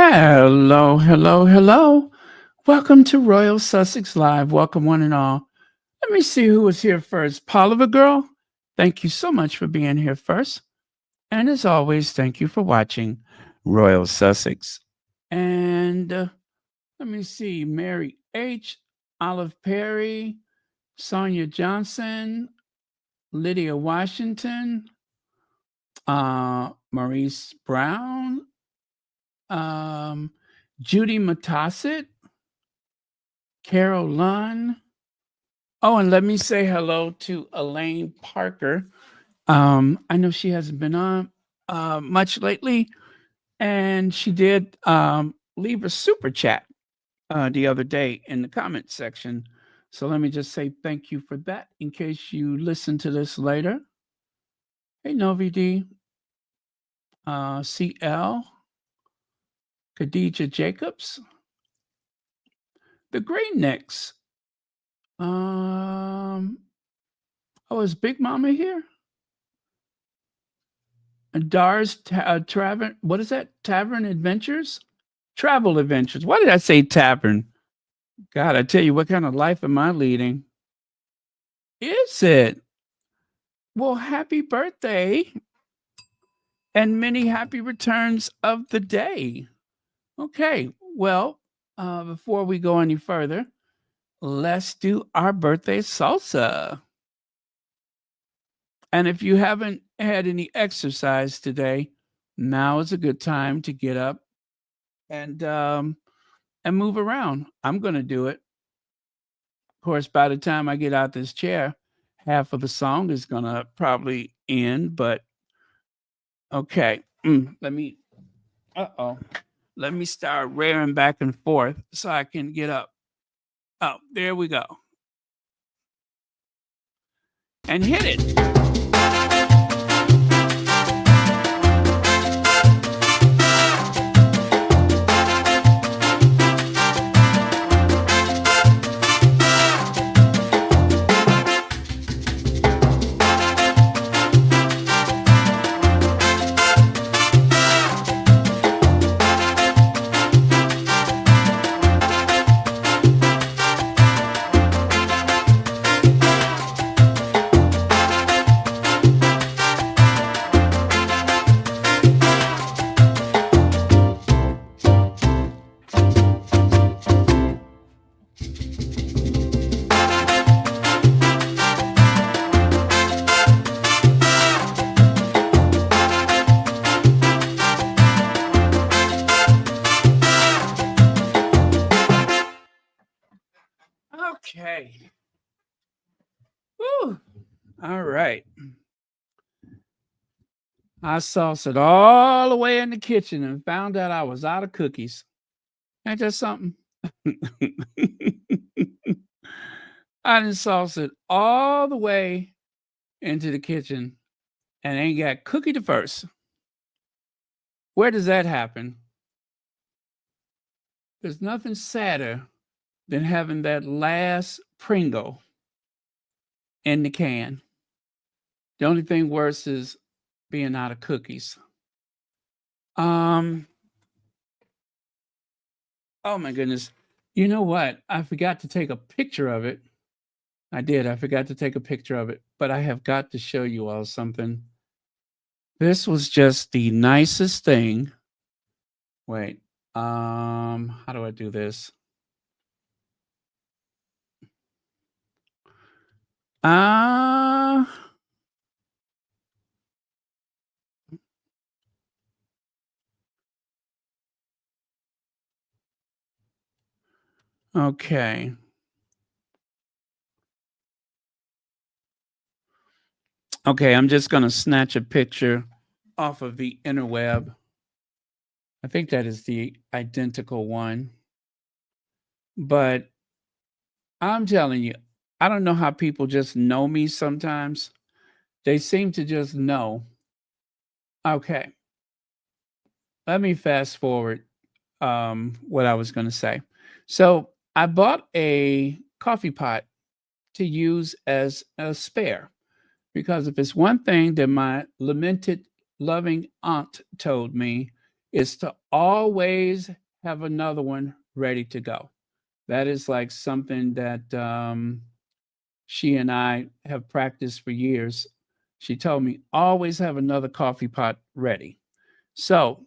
Hello, hello, hello. Welcome to Royal Sussex Live. Welcome, one and all. Let me see who was here first. Poliva Girl, thank you so much for being here first. And as always, thank you for watching Royal Sussex. And let me see Mary H., Olive Perry, Sonia Johnson, Lydia Washington, Maurice Brown, um, Judy Matasset, Carol Lunn. Oh, and let me say hello to Elaine Parker. I know she hasn't been on much lately, and she did leave a super chat the other day in the comment section. So let me just say thank you for that in case you listen to this later. Hey, Novi D, CL, Khadija Jacobs, the Green Necks. Oh, is Big Mama here? Dar's Tavern. What is that? Tavern Adventures? Travel Adventures. Why did I say tavern? God, I tell you, what kind of life am I leading? Is it? Well, happy birthday and many happy returns of the day. Okay, well, before we go any further, let's do our birthday salsa. And if you haven't had any exercise today, now is a good time to get up and move around. I'm going to do it. Of course, by the time I get out this chair, half of the song is going to probably end, but okay. Let me Let me start rearing back and forth so I can get up. Oh, there we go. And hit it. Okay. Woo. All right. I sauced it all the way in the kitchen and found out I was out of cookies. Ain't that something? I done sauced it all the way into the kitchen and ain't got cookie to first. Where does that happen? There's nothing sadder than having that last Pringle in the can. The only thing worse is being out of cookies. Um, oh my goodness. You know what? I forgot to take a picture of it. I did. I forgot to take a picture of it, but I have got to show you all something. This was just the nicest thing. Wait. How do I do this? Okay. Okay, I'm just going to snatch a picture off of the interweb. I think that is the identical one. But I'm telling you, I don't know how people just know me sometimes. They seem to just know. Okay. Let me fast forward what I was going to say. So I bought a coffee pot to use as a spare because if it's one thing that my lamented loving aunt told me, is to always have another one ready to go. That is like something that she and I have practiced for years. She told me, always have another coffee pot ready. So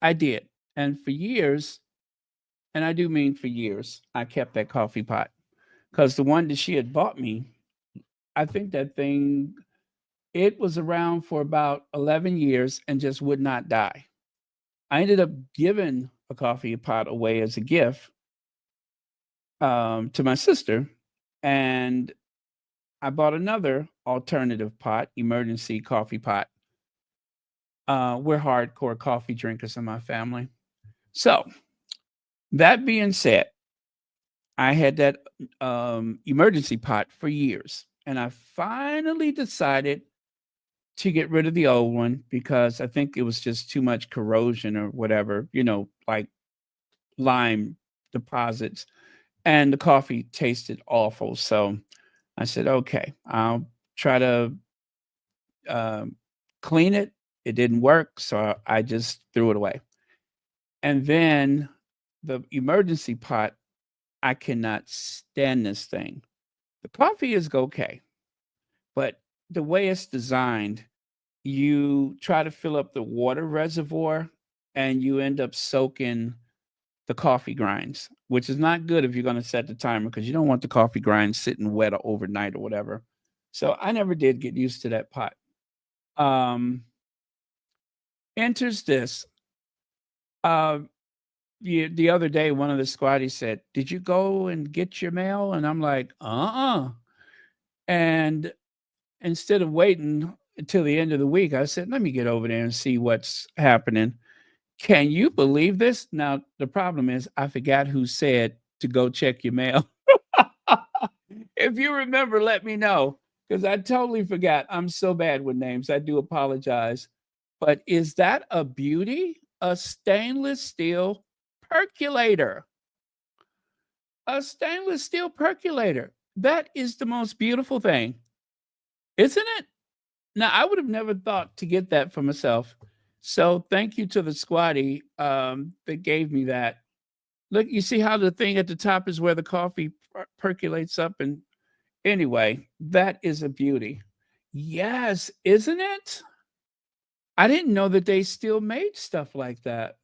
I did. And for years, and I do mean for years, I kept that coffee pot because the one that she had bought me, I think that thing, it was around for about 11 years and just would not die. I ended up giving a coffee pot away as a gift to my sister. And I bought another alternative pot, emergency coffee pot. We're hardcore coffee drinkers in my family. So, that being said, I had that emergency pot for years. And I finally decided to get rid of the old one because I think it was just too much corrosion or whatever, like lime deposits. And the coffee tasted awful. So I said, okay, I'll try to um, clean it. It didn't work. So I just threw it away. And then the emergency pot, I cannot stand this thing. The coffee is okay, but the way it's designed, you try to fill up the water reservoir and you end up soaking the coffee grinds, which is not good if you're going to set the timer because you don't want the coffee grinds sitting wet or overnight or whatever. So I never did get used to that pot. Um, Enters this. Uh, the other day, one of the squatties said, "Did you go and get your mail?" And I'm like, And instead of waiting until the end of the week, I said, "Let me get over there and see what's happening." Can you believe this? Now, the problem is I forgot who said to go check your mail. If you remember, let me know because I totally forgot. I'm so bad with names. I do apologize. But is that a beauty? A stainless steel percolator. A stainless steel percolator. That is the most beautiful thing, isn't it? Now, I would have never thought to get that for myself. So thank you to the squatty that gave me that. Look, you see how the thing at the top is where the coffee percolates up. And anyway, that is a beauty. Yes, isn't it? I didn't know that they still made stuff like that.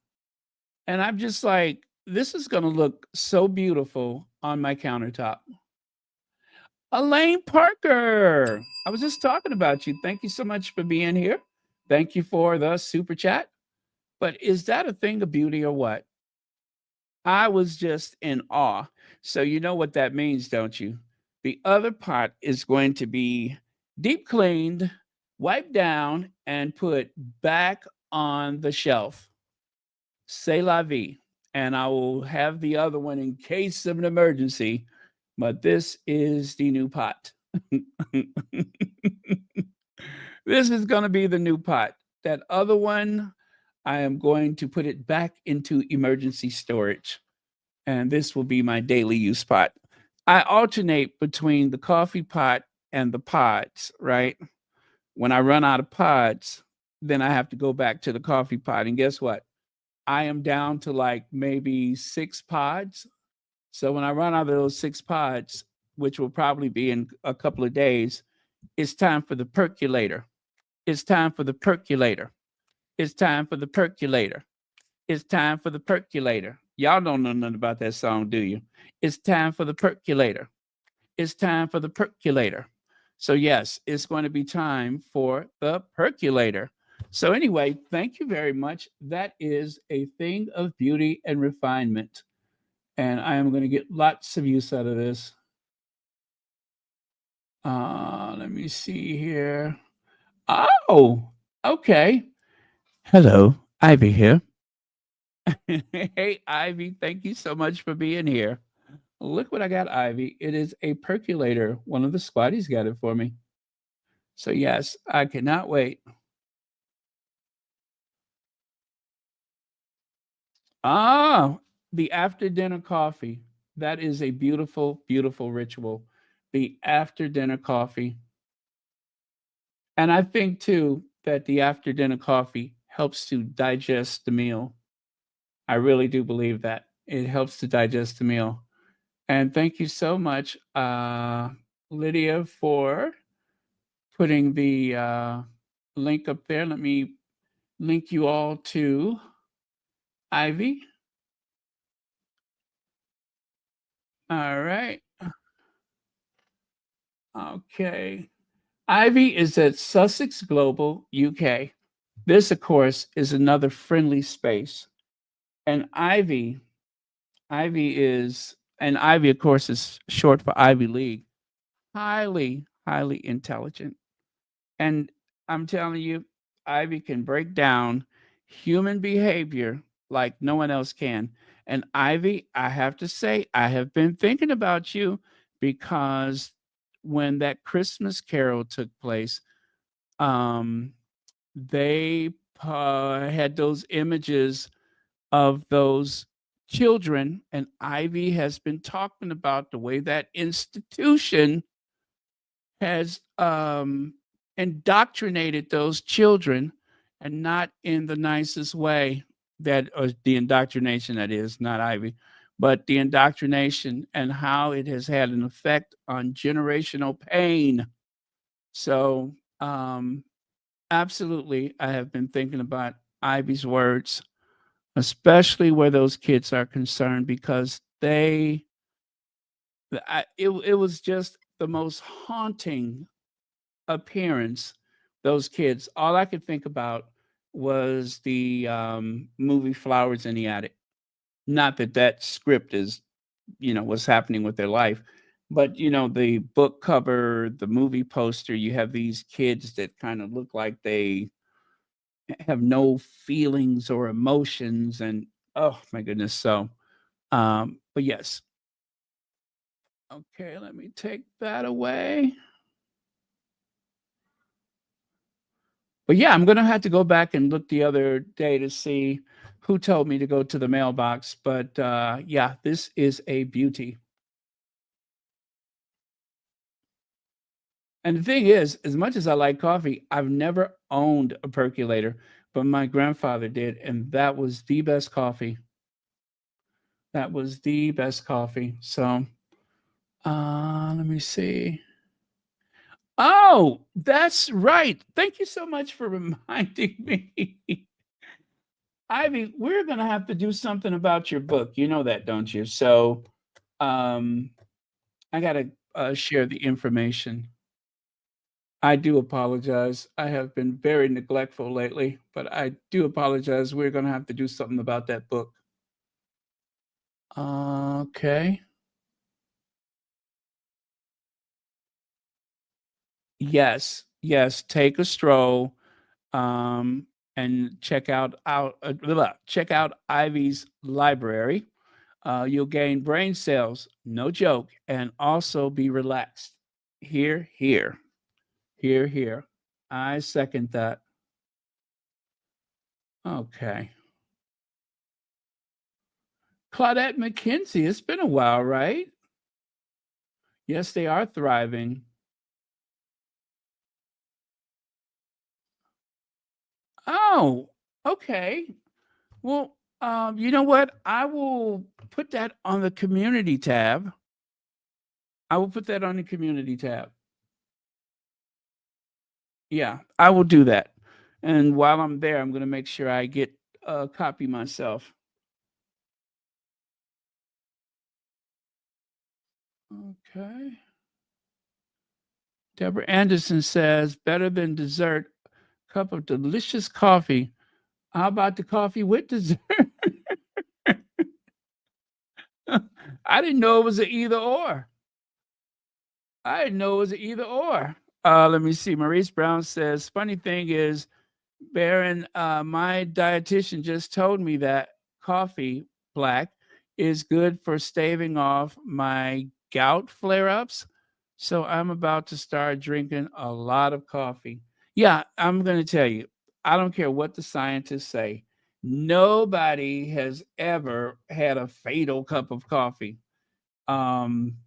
And I'm just like, this is going to look so beautiful on my countertop. Elaine Parker, I was just talking about you. Thank you so much for being here. Thank you for the super chat. But is that a thing of beauty or what? I was just in awe. So, you know what that means, don't you? The other pot is going to be deep cleaned, wiped down, and put back on the shelf. C'est la vie. And I will have the other one in case of an emergency. But this is the new pot. This is going to be the new pot. That other one, I am going to put it back into emergency storage. And this will be my daily use pot. I alternate between the coffee pot and the pods, right? When I run out of pods, then I have to go back to the coffee pot. And guess what? I am down to like maybe 6 pods. So when I run out of those 6 pods, which will probably be in a couple of days, it's time for the percolator. It's time for the percolator. It's time for the percolator. It's time for the percolator. Y'all don't know nothing about that song, do you? It's time for the percolator. It's time for the percolator. So, yes, it's going to be time for the percolator. So, anyway, thank you very much. That is a thing of beauty and refinement. And I am going to get lots of use out of this. Let me see here. Oh, okay. Hello, Ivy here. Hey, Ivy, thank you so much for being here. Look what I got, Ivy. It is a percolator. One of the squatties got it for me. So, yes, I cannot wait. Ah, the after dinner coffee. That is a beautiful, beautiful ritual. The after dinner coffee. And I think, too, that the after dinner coffee helps to digest the meal. I really do believe that. It helps to digest the meal. And thank you so much, Lydia, for putting the link up there. Let me link you all to Ivy. All right. Okay. Ivy is at Sussex Global, UK. This, of course, is another friendly space. And Ivy, of course, is short for Ivy League. Highly, highly intelligent. And I'm telling you, Ivy can break down human behavior like no one else can. And Ivy, I have to say, I have been thinking about you because when that Christmas Carol took place, um, they had those images of those children, and Ivy has been talking about the way that institution has indoctrinated those children, and not in the nicest way. That or the indoctrination, that is not Ivy, but the indoctrination and how it has had an effect on generational pain. So absolutely, I have been thinking about Ivy's words, especially where those kids are concerned, because it was just the most haunting appearance. Those kids, all I could think about was the movie Flowers in the Attic. Not that that script is, what's happening with their life, but the book cover, the movie poster, you have these kids that kind of look like they have no feelings or emotions, and oh my goodness. So but yes. Okay, let me take that away. But yeah, I'm gonna have to go back and look the other day to see who told me to go to the mailbox. But yeah, this is a beauty. And the thing is, as much as I like coffee, I've never owned a percolator, but my grandfather did, and that was the best coffee. That was the best coffee. So let me see. Oh, that's right. Thank you so much for reminding me. Ivy, we're gonna have to do something about your book. You know that, don't you? So, um, I gotta share the information. I do apologize. I have been very neglectful lately, but I do apologize. We're gonna have to do something about that book. Okay. Yes, yes. Take a stroll, and check out Ivy's library. You'll gain brain cells, no joke, and also be relaxed. Here, here, here, here. I second that. Okay. Claudette McKenzie, it's been a while, right? Yes, they are thriving. Oh, okay. Well, you know what? I will put that on the community tab. I will put that on the community tab. Yeah, I will do that. And while I'm there, I'm going to make sure I get a copy myself. Okay. Deborah Anderson says, better than dessert, cup of delicious coffee. How about the coffee with dessert? I didn't know it was an either or. I didn't know it was an either or. Let me see. Maurice Brown says, funny thing is, Baron, my dietitian just told me that coffee, black, is good for staving off my gout flare ups. So I'm about to start drinking a lot of coffee. Yeah, I'm going to tell you, I don't care what the scientists say. Nobody has ever had a fatal cup of coffee. Um,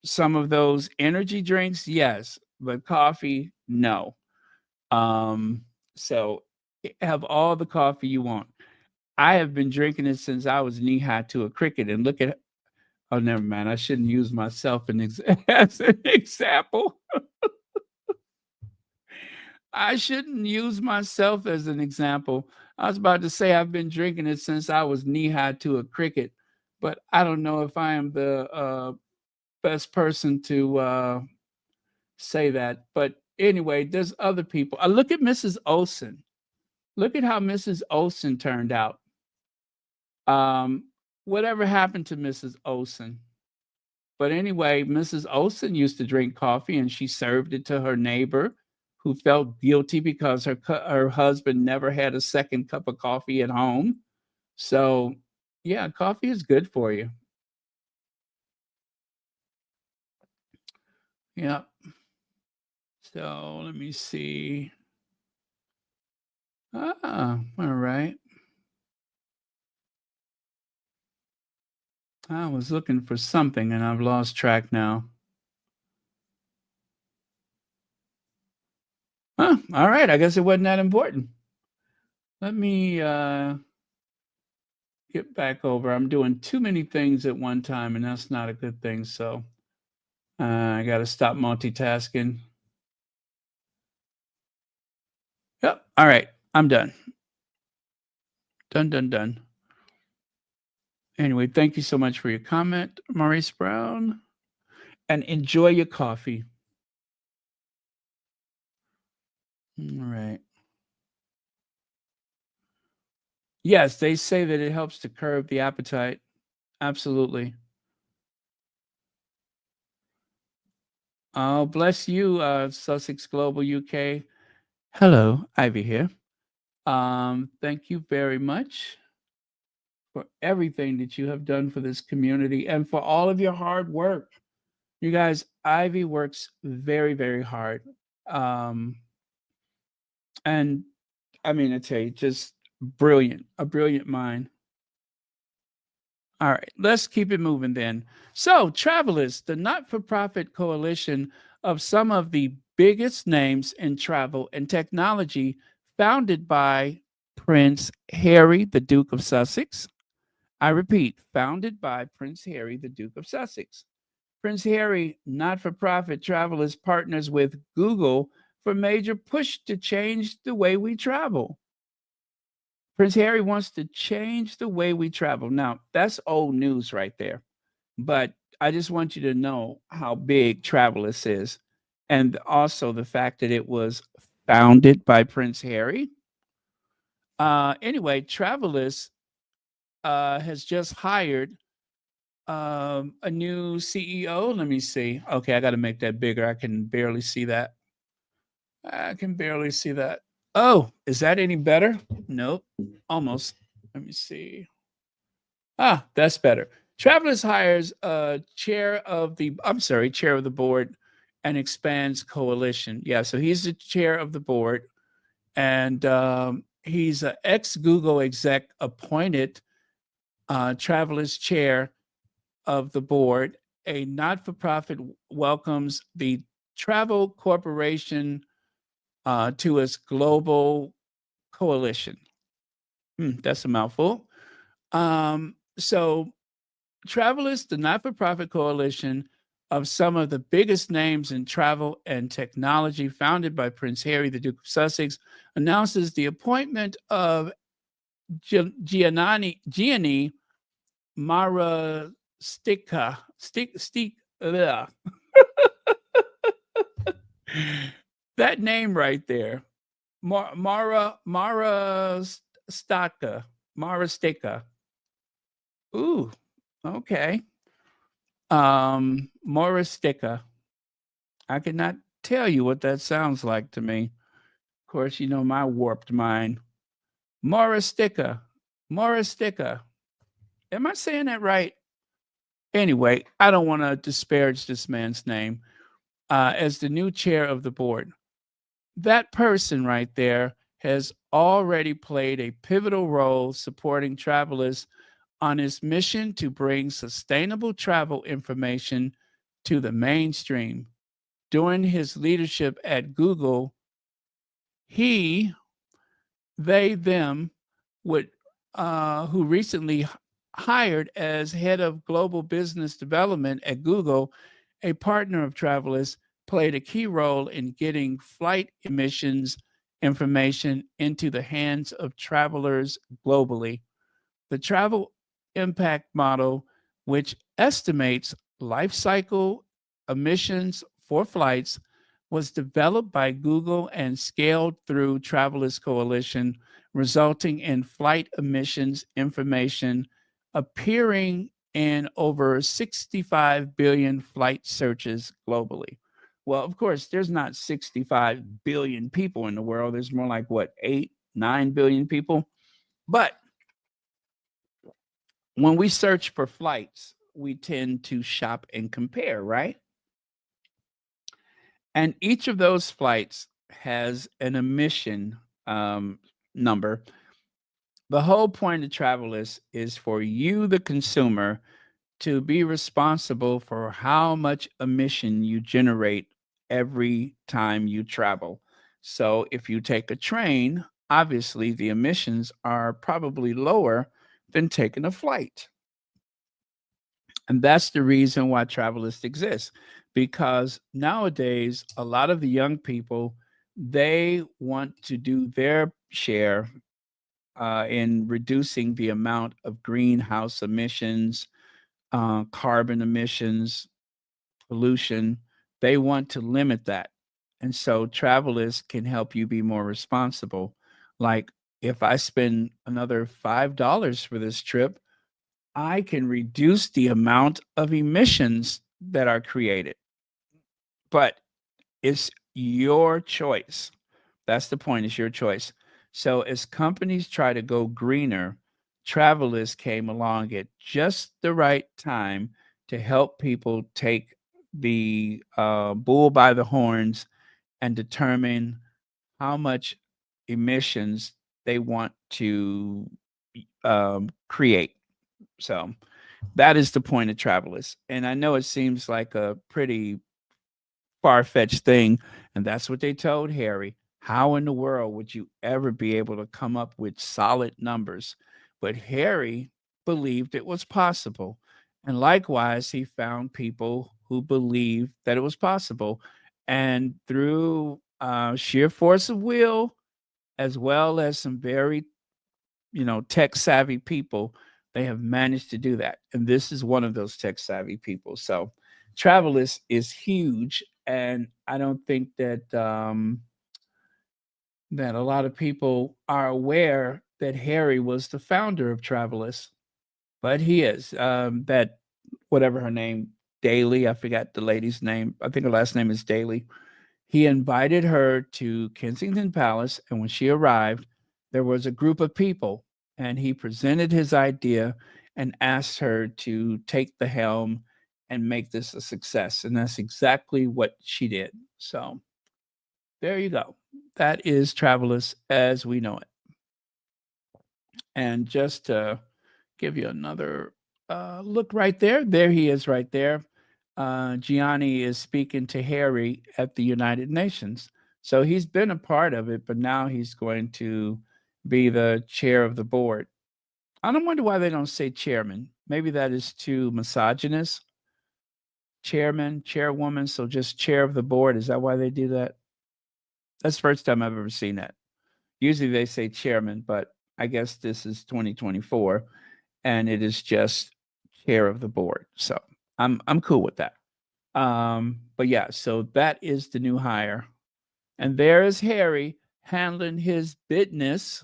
some of those energy drinks, yes, but coffee, no. Um, so Have all the coffee you want. I have been drinking it since I was knee high to a cricket. And look at, oh, never mind. I shouldn't use myself as an example. I shouldn't use myself as an example. I was about to say I've been drinking it since I was knee high to a cricket, but I don't know if I am the best person to say that. But anyway, there's other people. Look at Mrs. Olsen. Look at how Mrs. Olsen turned out. Um, Whatever happened to Mrs. Olsen? But anyway, Mrs. Olsen used to drink coffee and she served it to her neighbor who felt guilty because her husband never had a second cup of coffee at home. So, yeah, coffee is good for you. Yeah. So, let me see. Ah, all right. I was looking for something and I've lost track now. Huh, all right. I guess it wasn't that important. Let me get back over. I'm doing too many things at one time, and that's not a good thing. So I got to stop multitasking. Yep. All right. I'm done. Done, done, done. Anyway, thank you so much for your comment, Maurice Brown, and enjoy your coffee. All right. Yes, they say that it helps to curb the appetite. Absolutely. Oh, bless you, Sussex Global UK. Hello, Ivy here. Thank you very much for everything that you have done for this community and for all of your hard work. You guys, Ivy works very, very hard. Um, and I mean, I tell you, just brilliant, a brilliant mind. All right, let's keep it moving then. So, Travelers, the not for profit coalition of some of the biggest names in travel and technology, founded by Prince Harry, the Duke of Sussex. I repeat, founded by Prince Harry, the Duke of Sussex. Prince Harry, not for profit Travelers, partners with Google for major push to change the way we travel. Prince Harry wants to change the way we travel. Now, that's old news right there. But I just want you to know how big Travelers is. And also the fact that it was founded by Prince Harry. Anyway, Travelers has just hired a new CEO. Let me see. Okay, I got to make that bigger. I can barely see that. I can barely see that. Oh, is that any better? Nope. Almost. Let me see. Ah, that's better. Travelers hires chair of the board and expands coalition. Yeah, so he's the chair of the board and he's an ex Google exec appointed Travelers chair of the board. A not for profit welcomes the Travel Corporation to its global coalition. That's a mouthful. So, Travelers, the not for profit coalition of some of the biggest names in travel and technology, founded by Prince Harry, the Duke of Sussex, announces the appointment of Gianni Mara Stica. That name right there. Mara Staka. Mara Stica. Ooh, okay. Moristica. I could not tell you what that sounds like to me. Of course, you know my warped mind. Moristica. Moristica. Am I saying that right? Anyway, I don't want to disparage this man's name as the new chair of the board. That person right there has already played a pivotal role supporting Travelers on his mission to bring sustainable travel information to the mainstream. During his leadership at Google, he they, them, would who recently hired as head of global business development at Google, a partner of Travelers, played a key role in getting flight emissions information into the hands of travelers globally. The travel impact model, which estimates life cycle emissions for flights, was developed by Google and scaled through Travelers Coalition, resulting in flight emissions information appearing in over 65 billion flight searches globally. Well, of course, there's not 65 billion people in the world. There's more like what, 8, 9 billion people? But when we search for flights, we tend to shop and compare, right? And each of those flights has an emission um, number. The whole point of Travelers is for you, the consumer, to be responsible for how much emission you generate every time you travel. So if you take a train, obviously the emissions are probably lower than taking a flight. And that's the reason why Travelist exists. Because nowadays, a lot of the young people, they want to do their share in reducing the amount of greenhouse emissions, carbon emissions, pollution. They want to limit that. And so Travelist can help you be more responsible. Like if I spend another $5 for this trip, I can reduce the amount of emissions that are created, but it's your choice. That's the point, it's your choice. So as companies try to go greener, Travelers came along at just the right time to help people take the bull by the horns and determine how much emissions they want to create. So that is the point of Travelers. And I know it seems like a pretty far fetched thing. And that's what they told Harry. How in the world would you ever be able to come up with solid numbers? But Harry believed it was possible. And likewise, he found people who believed that it was possible. And through sheer force of will, as well as some very tech savvy people, they have managed to do that. And this is one of those tech savvy people. So Travelist is huge. And I don't think that a lot of people are aware that Harry was the founder of Travelist, but he is. That whatever her name, Daly, I forgot the lady's name. I think her last name is Daly. He invited her to Kensington Palace, and when she arrived, there was a group of people, and he presented his idea and asked her to take the helm and make this a success. And that's exactly what she did. So there you go. That is Travelers as we know it. And just to give you another look right there he is right there. Gianni is speaking to Harry at the United Nations. So he's been a part of it, but now he's going to be the chair of the board. I don't wonder why they don't say chairman. Maybe that is too misogynist. Chairman, chairwoman, so just chair of the board. Is that why they do that? That's the first time I've ever seen that. Usually they say chairman, but I guess this is 2024 and it is just chair of the board. So I'm cool with that. But yeah, so that is the new hire. And there is Harry handling his bidness,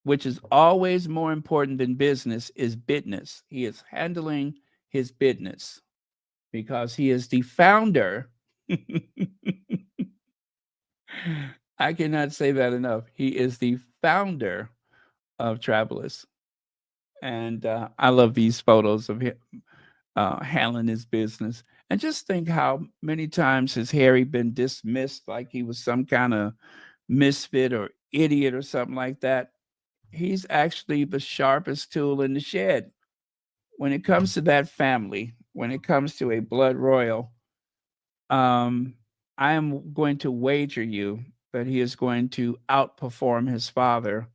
which is always more important than business, is business. He is handling his business because he is the founder. I cannot say that enough. He is the founder of Travelers. And I love these photos of him handling his business. And just think how many times has Harry been dismissed like he was some kind of misfit or idiot or something like that. He's actually the sharpest tool in the shed. When it comes to that family, when it comes to a blood royal, um, I am going to wager you that he is going to outperform his father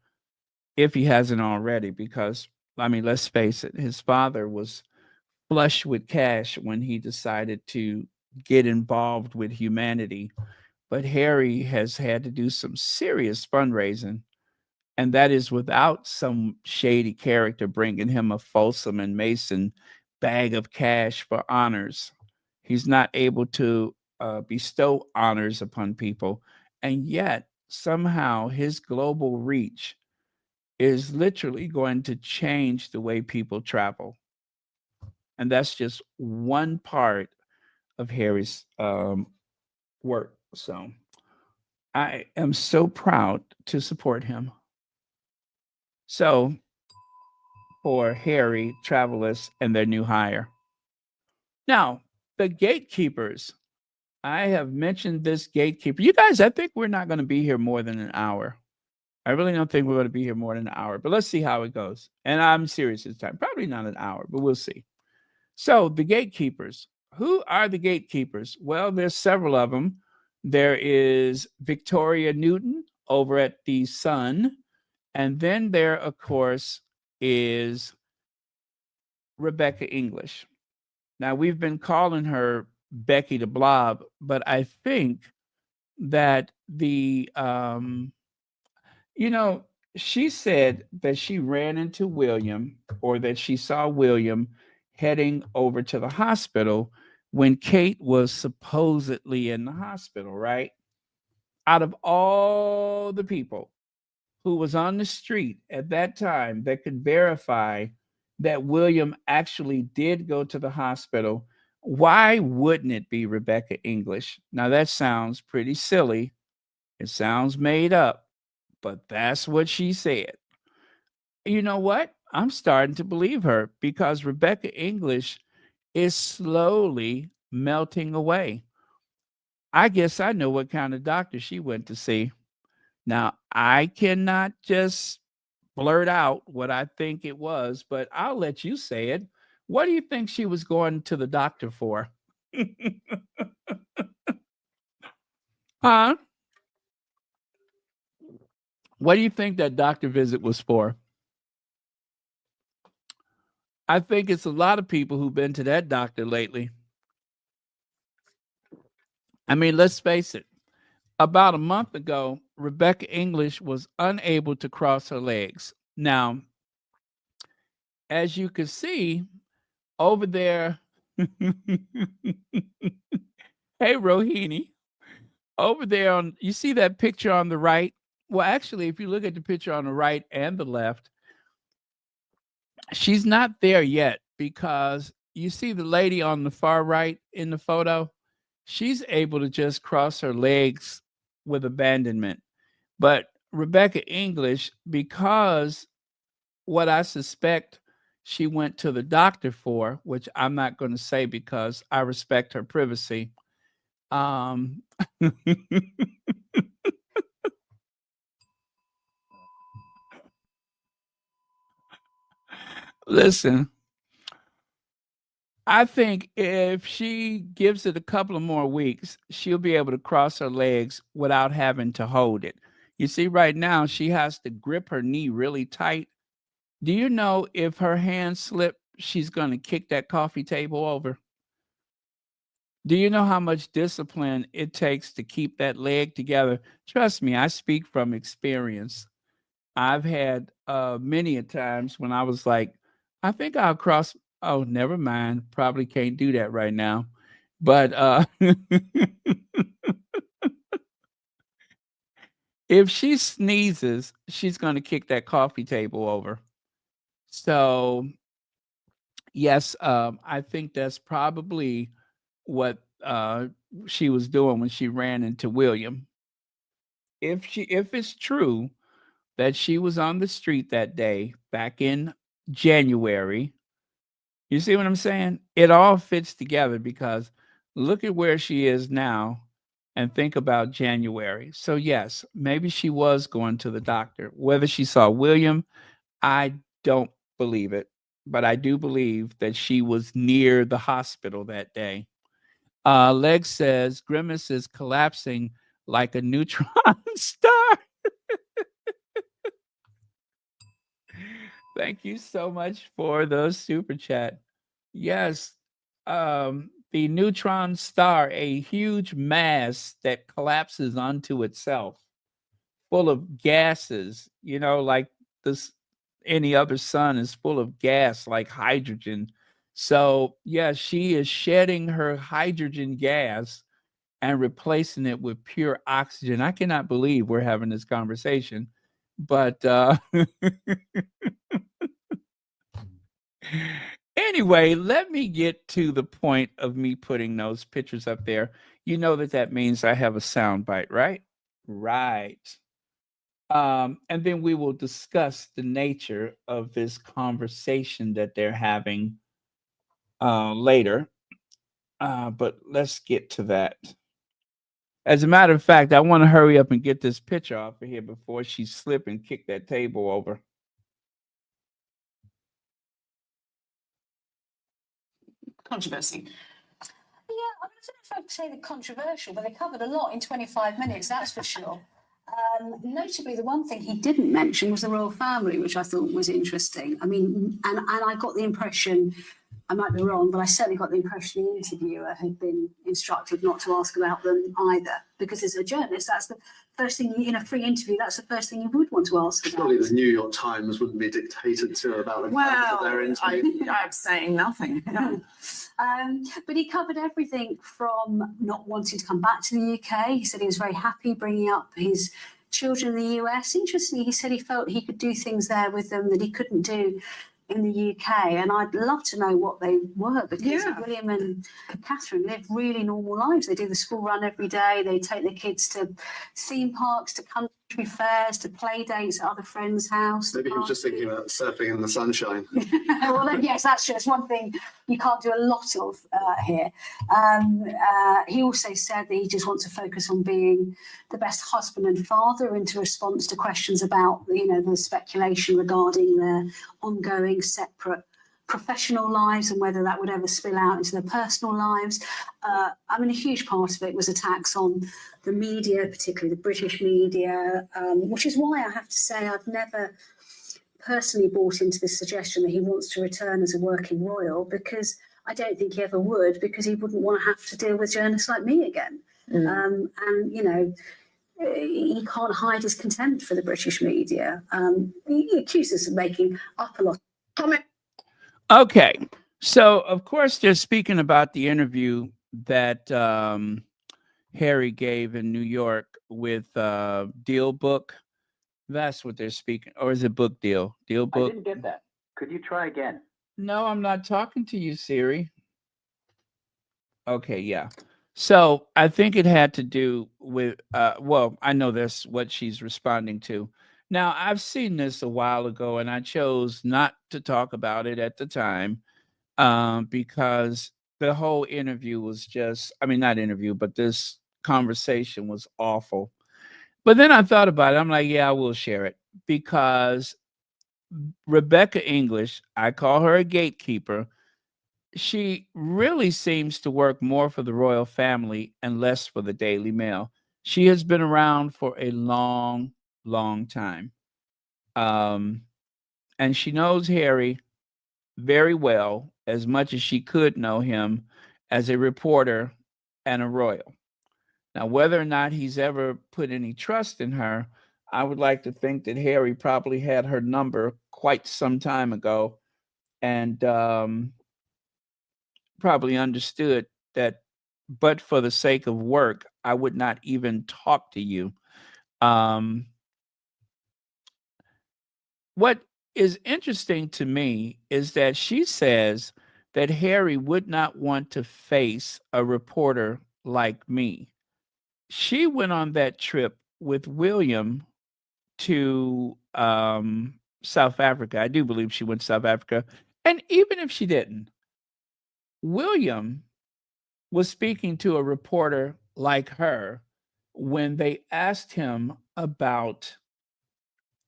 if he hasn't already, because, I mean, let's face it, his father was flush with cash when he decided to get involved with humanity. But Harry has had to do some serious fundraising, and that is without some shady character bringing him a Folsom and Mason bag of cash for honors. He's not able to bestow honors upon people, and yet somehow his global reach is literally going to change the way people travel. And that's just one part of Harry's work. So I am so proud to support him. So for Harry, Travelers, and their new hire. Now, the gatekeepers. I have mentioned this gatekeeper. You guys, I think we're not going to be here more than an hour. I really don't think we're going to be here more than an hour, but let's see how it goes. And I'm serious this time. Probably not an hour, but we'll see. So, the gatekeepers. Who are the gatekeepers? Well, there's several of them. There is Victoria Newton over at the Sun. And then there, of course, is Rebecca English. Now, we've been calling her Becky the Blob, but I think that you know, she said that she ran into William, or that she saw William heading over to the hospital when Kate was supposedly in the hospital, right? Out of all the people who was on the street at that time that could verify that William actually did go to the hospital, why wouldn't it be Rebecca English? Now, that sounds pretty silly. It sounds made up, but that's what she said. You know what? I'm starting to believe her, because Rebecca English is slowly melting away. I guess I know what kind of doctor she went to see. Now, I cannot just blurt out what I think it was, but I'll let you say it. What do you think she was going to the doctor for? Huh? What do you think that doctor visit was for? I think it's a lot of people who've been to that doctor lately. I mean, let's face it. About a month ago, Rebecca English was unable to cross her legs. Now, as you can see over there, hey, Rohini, over there on, you see that picture on the right? Well, actually, if you look at the picture on the right and the left, she's not there yet, because you see the lady on the far right in the photo? She's able to just cross her legs with abandonment. But Rebecca English, because what I suspect she went to the doctor for, which I'm not going to say because I respect her privacy. Um, listen, I think if she gives it a couple of more weeks, she'll be able to cross her legs without having to hold it. You see, right now, she has to grip her knee really tight. Do you know if her hand slip, she's going to kick that coffee table over? Do you know how much discipline it takes to keep that leg together? Trust me, I speak from experience. I've had many a times when I was like, I think I'll cross. Oh, never mind. Probably can't do that right now. But if she sneezes, she's going to kick that coffee table over. So, yes, I think that's probably what she was doing when she ran into William. If it's true that she was on the street that day back in January, you see what I'm saying? It all fits together, because look at where she is now and think about January. So yes, maybe she was going to the doctor. Whether she saw William, I don't believe it, but I do believe that she was near the hospital that day. Leg says Grimace is collapsing like a neutron star. Thank you so much for the super chat. Yes, the neutron star, a huge mass that collapses onto itself, full of gases, like this any other sun is full of gas like hydrogen. So, yeah, she is shedding her hydrogen gas and replacing it with pure oxygen. I cannot believe we're having this conversation, but anyway, let me get to the point of me putting those pictures up there. You know that means I have a sound bite, right? Right. And then we will discuss the nature of this conversation that they're having later. But let's get to that. As a matter of fact, I want to hurry up and get this picture off of here before she slip and kick that table over. Controversy. Yeah, I don't know if I'd say they're controversial, but they covered a lot in 25 minutes, that's for sure. Notably, the one thing he didn't mention was the royal family, which I thought was interesting. I mean, and I got the impression, I might be wrong, but I certainly got the impression the interviewer had been instructed not to ask about them either. Because as a journalist, that's the first thing, in a free interview, that's the first thing you would want to ask about. Surely the New York Times wouldn't be dictated to about them. Well, their interview. I'm saying nothing. But he covered everything from not wanting to come back to the UK. He said he was very happy bringing up his children in the US. Interestingly, he said he felt he could do things there with them that he couldn't do in the UK, and I'd love to know what they were, because William and Catherine live really normal lives. They do the school run every day. They take their kids to theme parks, to country fairs, to play dates at other friends' house. Maybe he was just thinking about surfing in the sunshine. Well, then, yes, that's true. It's one thing you can't do a lot of here. He also said that he just wants to focus on being the best husband and father, into response to questions about, the speculation regarding their ongoing separate professional lives and whether that would ever spill out into their personal lives. I mean, a huge part of it was attacks on the media, particularly the British media, which is why I have to say I've never personally bought into this suggestion that he wants to return as a working royal, because I don't think he ever would, because he wouldn't want to have to deal with journalists like me again. And, he can't hide his contempt for the British media. He accuses of making up a lot of comment. Okay. So, of course, they're speaking about the interview that Harry gave in New York with Deal Book. That's what they're speaking. Or is it Book Deal? Deal Book? I didn't get that. Could you try again? No, I'm not talking to you, Siri. Okay, yeah. So I think it had to do with, well, I know that's what she's responding to. Now, I've seen this a while ago, and I chose not to talk about it at the time because the whole interview was just, I mean, not interview, but this conversation was awful. But then I thought about it. I'm like, yeah, I will share it, because Rebecca English, I call her a gatekeeper. She really seems to work more for the royal family and less for the Daily Mail. She has been around for a long, long time. And she knows Harry very well, as much as she could know him as a reporter and a royal. Now, whether or not he's ever put any trust in her, I would like to think that Harry probably had her number quite some time ago, and probably understood that, but for the sake of work, I would not even talk to you. What is interesting to me is that she says that Harry would not want to face a reporter like me. She went on that trip with William to South Africa. I do believe she went to South Africa. And even if she didn't, William was speaking to a reporter like her when they asked him about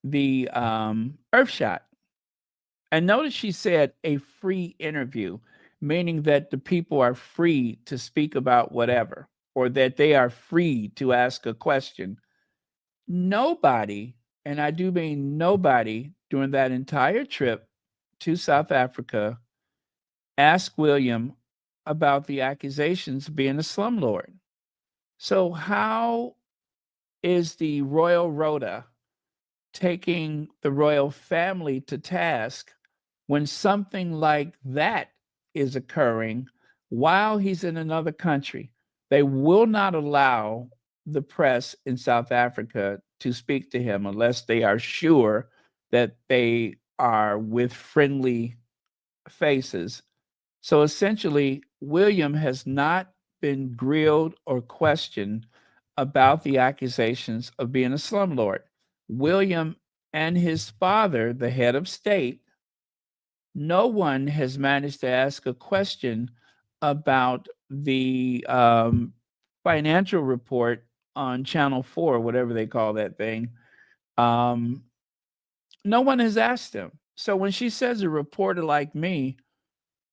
the Earthshot. And notice she said a free interview. meaning that the people are free to speak about whatever, or that they are free to ask a question. Nobody, and I do mean nobody, during that entire trip to South Africa asked William about the accusations of being a slumlord. So, how is the royal rota taking the royal family to task when something like that is occurring while he's in another country? They will not allow the press in South Africa to speak to him unless they are sure that they are with friendly faces. So essentially, William has not been grilled or questioned about the accusations of being a slumlord. William and his father, the head of state, no one has managed to ask a question about the financial report on Channel 4, whatever they call that thing. Um, no one has asked him. So when she says a reporter like me,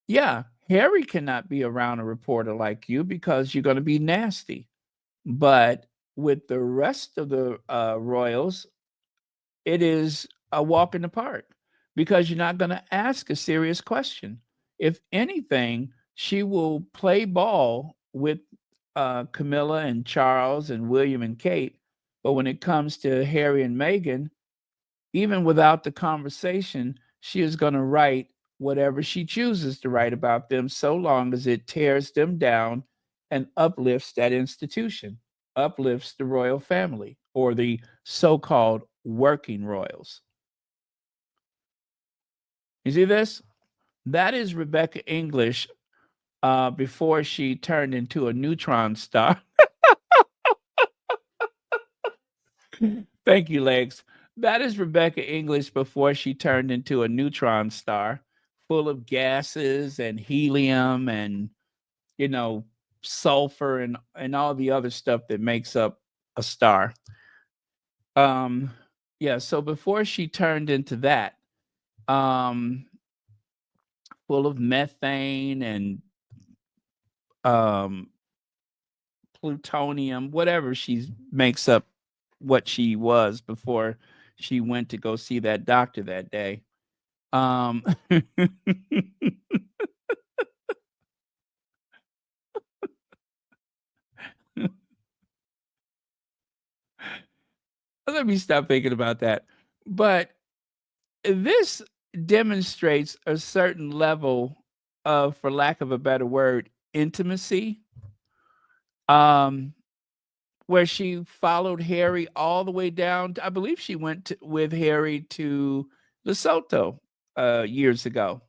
yeah, Harry cannot be around a reporter like you because you're going to be nasty. But with the rest of the royals, it is a walk in the park because you're not going to ask a serious question. If anything, she will play ball with Camilla and Charles and William and Kate. But when it comes to Harry and Meghan, even without the conversation, she is going to write whatever she chooses to write about them, so long as it tears them down and uplifts that institution, uplifts the royal family or the so called working royals. You see this? That is Rebecca English before she turned into a neutron star. Thank you, Legs. That is Rebecca English before she turned into a neutron star full of gases and helium and, you know, sulfur and all the other stuff that makes up a star. Um, yeah, so before she turned into that, um, full of methane and um, plutonium, whatever she makes up what she was before she went to go see that doctor that day. Let me stop thinking about that. But this demonstrates a certain level of, for lack of a better word, intimacy. Um, where she followed Harry all the way down. I believe she went with Harry to Lesotho years ago.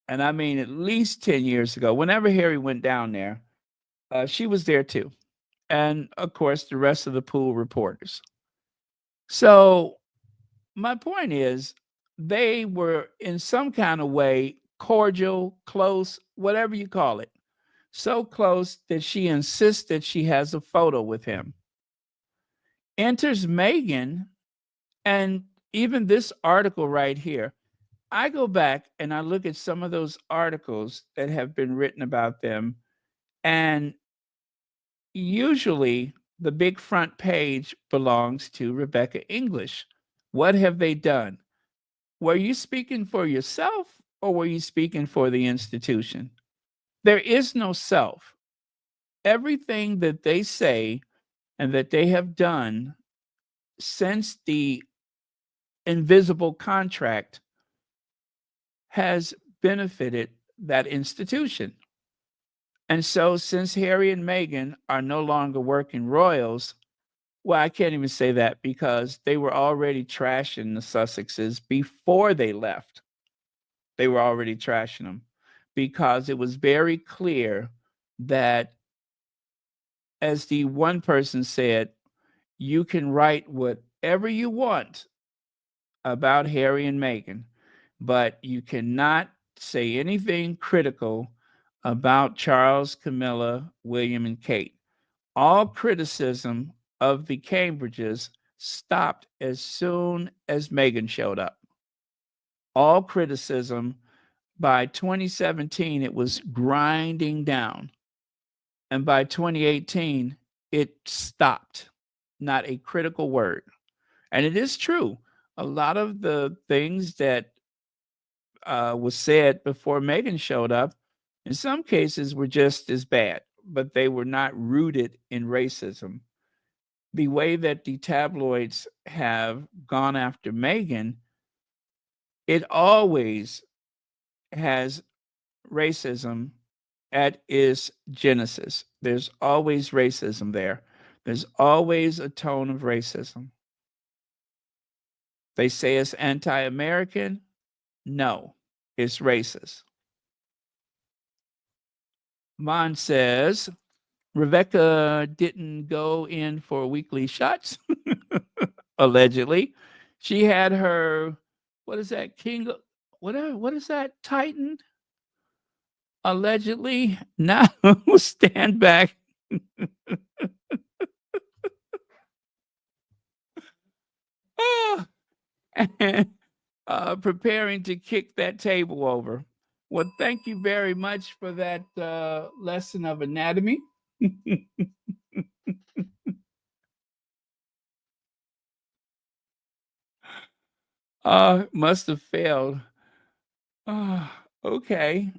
And I mean, at least 10 years ago, whenever Harry went down there, she was there too. And of course, the rest of the pool reporters. So, my point is, they were in some kind of way cordial, close, whatever you call it. So close that she insists that she has a photo with him. Enters Meghan, and even this article right here, I go back and I look at some of those articles that have been written about them, and usually the big front page belongs to Rebecca English. What have they done? Were you speaking for yourself or were you speaking for the institution? There is no self. Everything that they say and that they have done since the invisible contract has benefited that institution. And so, since Harry and Meghan are no longer working royals, well, I can't even say that because they were already trashing the Sussexes before they left. They were already trashing them because it was very clear that, as the one person said, you can write whatever you want about Harry and Meghan, but you cannot say anything critical about Charles, Camilla, William, and Kate. All criticism of the Cambridges stopped as soon as Meghan showed up. All criticism By 2017, it was grinding down. And by 2018, it stopped. Not a critical word. And it is true. A lot of the things that was said before Meghan showed up, in some cases, were just as bad, but they were not rooted in racism. The way that the tabloids have gone after Meghan, it always has racism at its genesis. There's always racism there. There's always a tone of racism. They say it's anti-American. No, it's racist. Mon says Rebecca didn't go in for weekly shots, allegedly. She had her, what is that, King, whatever, what is that, Titan? Allegedly. Now stand back. Oh, and, preparing to kick that table over. Well, thank you very much for that lesson of anatomy. Must have failed. Okay.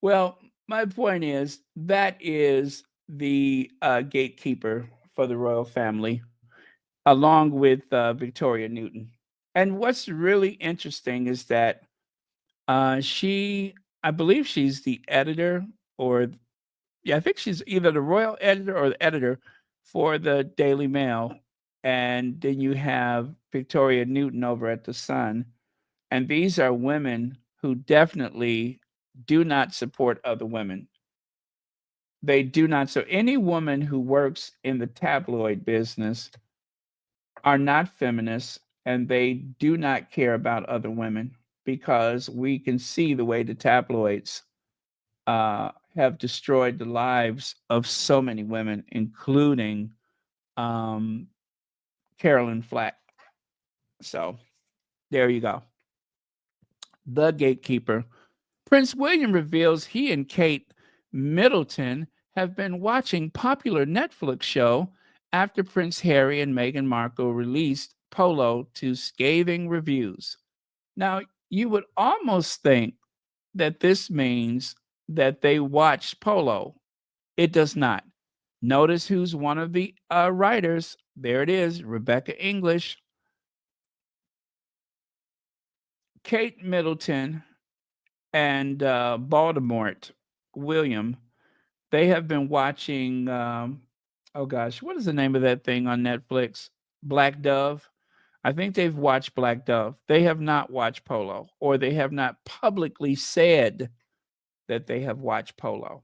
Well, my point is that is the gatekeeper for the royal family, along with Victoria Newton. And what's really interesting is that I believe she's the editor, or yeah, I think she's either the royal editor or the editor for the Daily Mail. And then you have Victoria Newton over at the Sun. And these are women who definitely do not support other women. They do not. So any woman who works in the tabloid business are not feminists, and they do not care about other women, because we can see the way the tabloids have destroyed the lives of so many women, including Carolyn Flack. So there you go. The gatekeeper. Prince William reveals he and Kate Middleton have been watching popular Netflix show after Prince Harry and Meghan Markle released Polo to scathing reviews. Now, you would almost think that this means that they watched Polo. It does not. Notice who's one of the writers. There it is, Rebecca English. Kate Middleton and Baltimore William, they have been watching, oh gosh, what is the name of that thing on Netflix? Black Dove. I think they've watched Black Dove. They have not watched Polo, or they have not publicly said that they have watched Polo.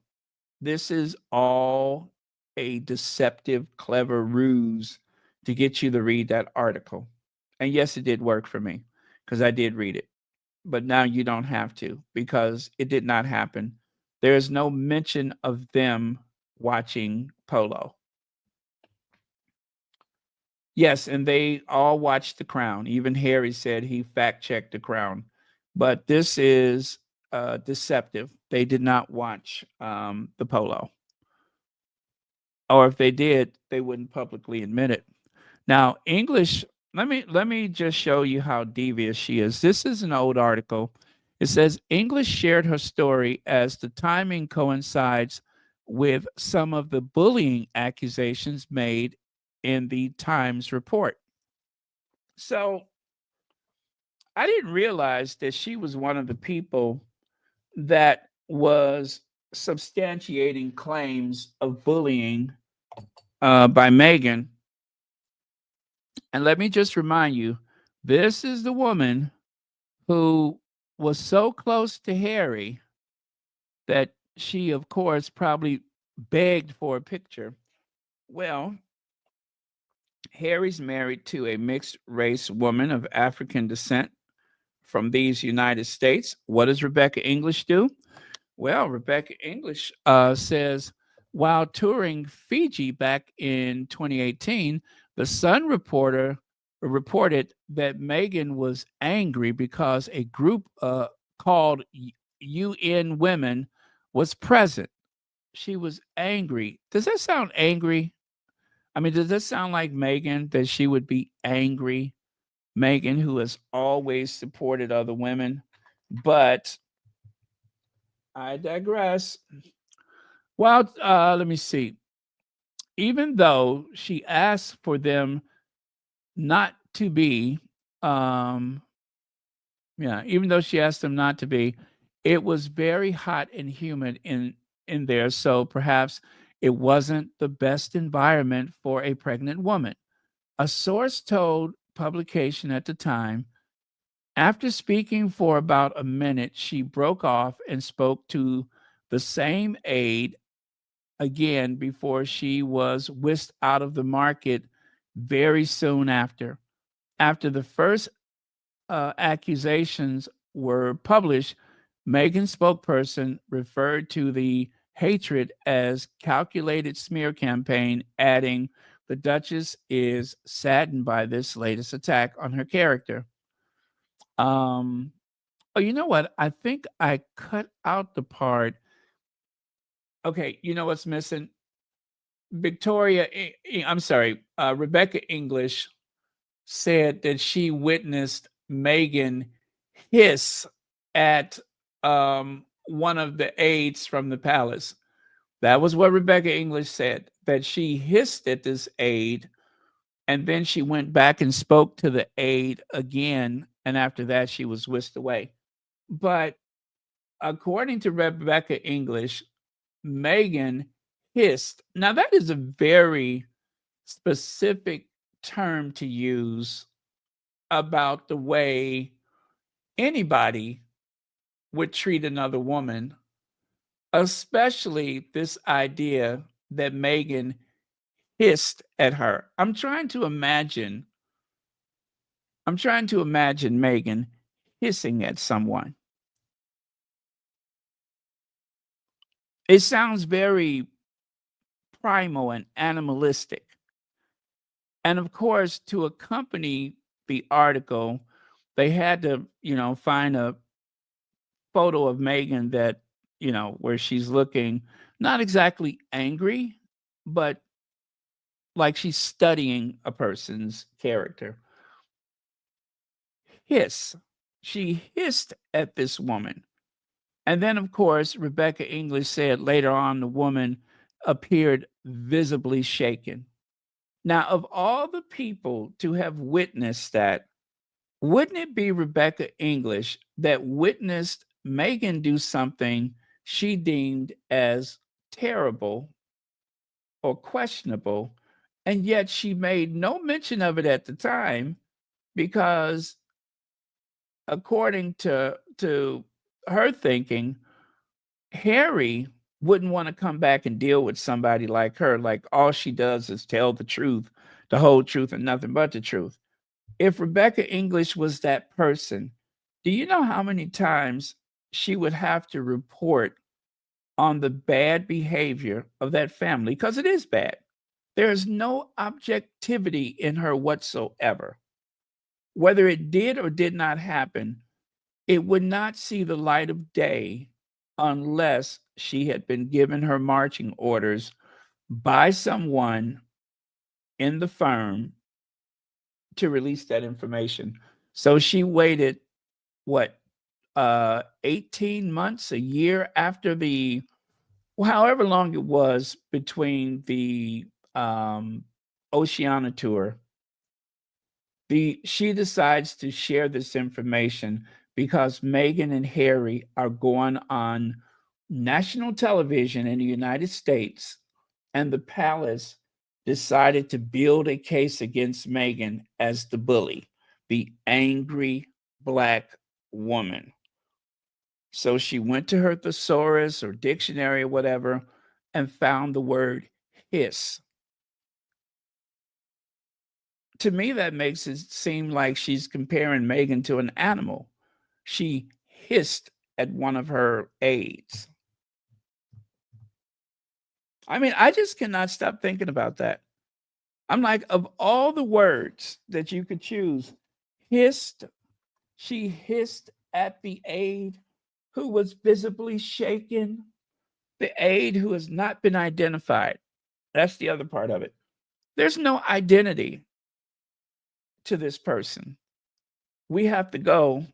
This is all a deceptive, clever ruse to get you to read that article. And yes, it did work for me because I did read it. But now you don't have to, because it did not happen. There is no mention of them watching Polo. Yes, and they all watched The Crown. Even Harry said he fact-checked The Crown. But this is deceptive. They did not watch the Polo. Or if they did, they wouldn't publicly admit it. Now, English, let me just show you how devious she is. This is an old article. It says English shared her story as the timing coincides with some of the bullying accusations made in the Times report. So I didn't realize that she was one of the people that was substantiating claims of bullying by Meghan. And let me just remind you, this is the woman who was so close to Harry that she, of course, probably begged for a picture. Well, Harry's married to a mixed race woman of African descent from these United States. What does Rebecca English do? Well, Rebecca English says, while touring Fiji back in 2018, the Sun reported that Meghan was angry because a group called UN Women was present. She was angry. Does that sound angry? I mean, does that sound like Meghan, that she would be angry? Meghan, who has always supported other women. But I digress. Well, let me see. Even though she asked for them not to be, even though she asked them not to be, it was very hot and humid in there. So perhaps it wasn't the best environment for a pregnant woman. A source told publication at the time, after speaking for about a minute, she broke off and spoke to the same aide again before she was whisked out of the market very soon after. After the first accusations were published, Meghan's spokesperson referred to the hatred as calculated smear campaign, adding, "The Duchess is saddened by this latest attack on her character." Oh, you know what? I think I cut out the part. Okay, you know what's missing? I'm sorry, Rebecca English said that she witnessed Meghan hiss at one of the aides from the palace. That was what Rebecca English said, that she hissed at this aide, and then she went back and spoke to the aide again, and after that, she was whisked away. But according to Rebecca English, Meghan hissed. Now, that is a very specific term to use about the way anybody would treat another woman, especially this idea that Meghan hissed at her. I'm trying to imagine Meghan hissing at someone. It sounds very primal and animalistic. And of course, to accompany the article, they had to, find a photo of Meghan that, where she's looking not exactly angry, but like she's studying a person's character. Hiss. She hissed at this woman. And then, of course, Rebecca English said later on the woman appeared visibly shaken. Now, of all the people to have witnessed that, wouldn't it be Rebecca English that witnessed Meghan do something she deemed as terrible or questionable, and yet she made no mention of it at the time because, according to her thinking, Harry wouldn't want to come back and deal with somebody like her. Like, all she does is tell the truth, the whole truth, and nothing but the truth. If Rebecca English was that person, do you know how many times she would have to report on the bad behavior of that family? Because it is bad. There is no objectivity in her whatsoever. Whether it did or did not happen, it would not see the light of day unless she had been given her marching orders by someone in the firm to release that information. So she waited, 18 months, a year after however long it was between the Oceania tour. She decides to share this information because Meghan and Harry are going on national television in the United States, and the palace decided to build a case against Meghan as the bully, the angry Black woman. So she went to her thesaurus or dictionary or whatever and found the word hiss. To me, that makes it seem like she's comparing Meghan to an animal. She hissed at one of her aides. I mean, I just cannot stop thinking about that. I'm like, of all the words that you could choose, hissed, she hissed at the aide. who was visibly shaken, the aide who has not been identified. That's the other part of it. There's no identity to this person. We have to go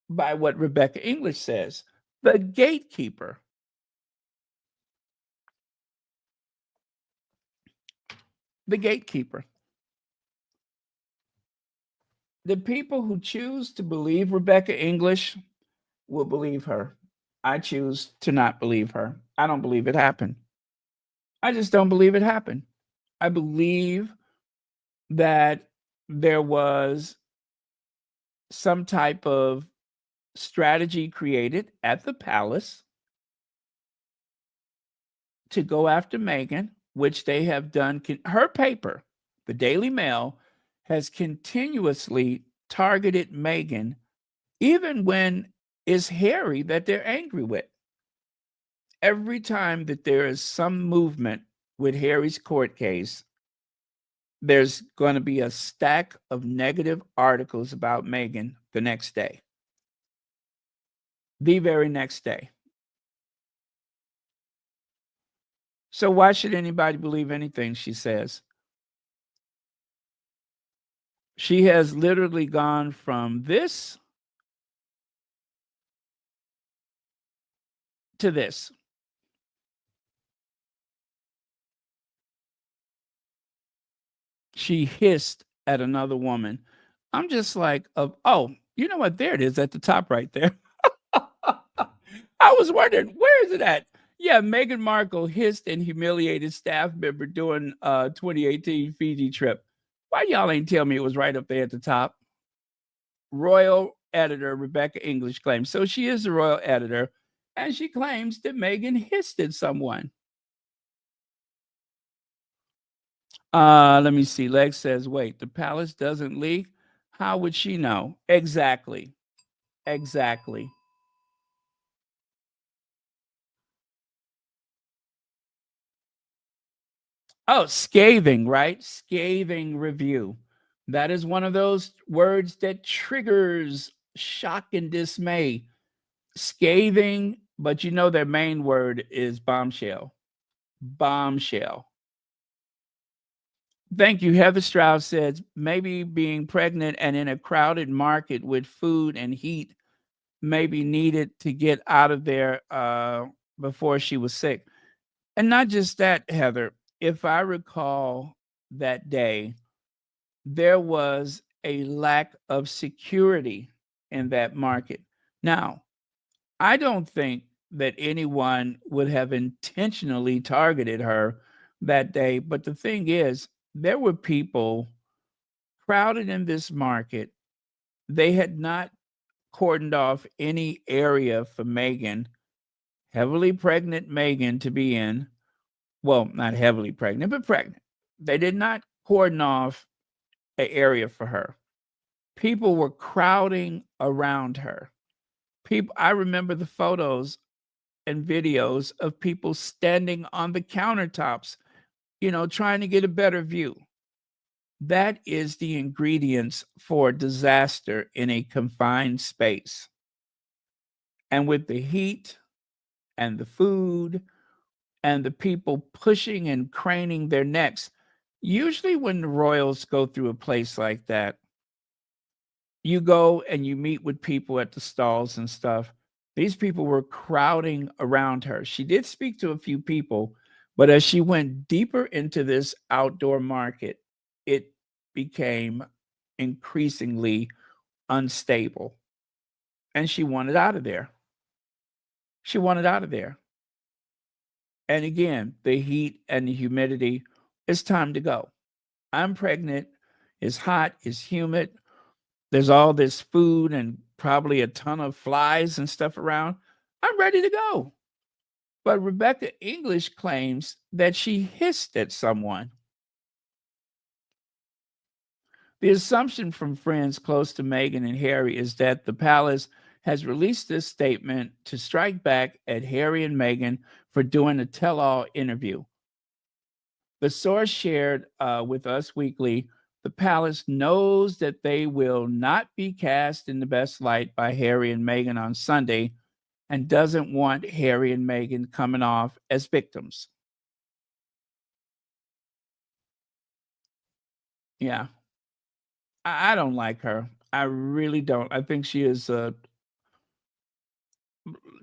by what Rebecca English says, the gatekeeper. The gatekeeper. The people who choose to believe Rebecca English will believe her. I choose to not believe her. I don't believe it happened. I just don't believe it happened. I believe that there was some type of strategy created at the palace to go after Meghan, which they have done. Her paper, the Daily Mail, has continuously targeted Meghan, even when it's Harry that they're angry with. Every time that there is some movement with Harry's court case, there's going to be a stack of negative articles about Meghan the next day. The very next day. So why should anybody believe anything she says? She has literally gone from this to this. She hissed at another woman. I'm just like, oh, you know what? There it is at the top right there. I was wondering, where is it at? Yeah, Meghan Markle hissed and humiliated staff member during 2018 Fiji trip. Why y'all ain't tell me it was right up there at the top? Royal editor Rebecca English claims. So she is the royal editor, and she claims that Meghan hissed at someone. Let me see. Lex says, wait, the palace doesn't leak? How would she know? Exactly. Exactly. Oh, scathing, right? Scathing review. That is one of those words that triggers shock and dismay. Scathing, but you know their main word is bombshell. Bombshell. Thank you. Heather Strauss says maybe being pregnant and in a crowded market with food and heat may be needed to get out of there before she was sick. And not just that, Heather. If I recall that day, there was a lack of security in that market. Now, I don't think that anyone would have intentionally targeted her that day. But the thing is, there were people crowded in this market. They had not cordoned off any area for Meghan, heavily pregnant Meghan, to be in. Well, not heavily pregnant, but pregnant. They did not cordon off an area for her. People were crowding around her. I remember the photos and videos of people standing on the countertops, trying to get a better view. That is the ingredients for disaster in a confined space. And with the heat and the food and the people pushing and craning their necks, usually when the royals go through a place like that, you go and you meet with people at the stalls and stuff. These people were crowding around her. She did speak to a few people, but as she went deeper into this outdoor market, it became increasingly unstable. And she wanted out of there. She wanted out of there. And again, the heat and the humidity, it's time to go. I'm pregnant. It's hot. It's humid. There's all this food and probably a ton of flies and stuff around. I'm ready to go. But Rebecca English claims that she hissed at someone. The assumption from friends close to Meghan and Harry is that the palace has released this statement to strike back at Harry and Meghan for doing a tell-all interview. The source shared with Us Weekly The palace knows that they will not be cast in the best light by Harry and Meghan on Sunday and doesn't want Harry and Meghan coming off as victims. Yeah. I don't like her. I really don't. I think she is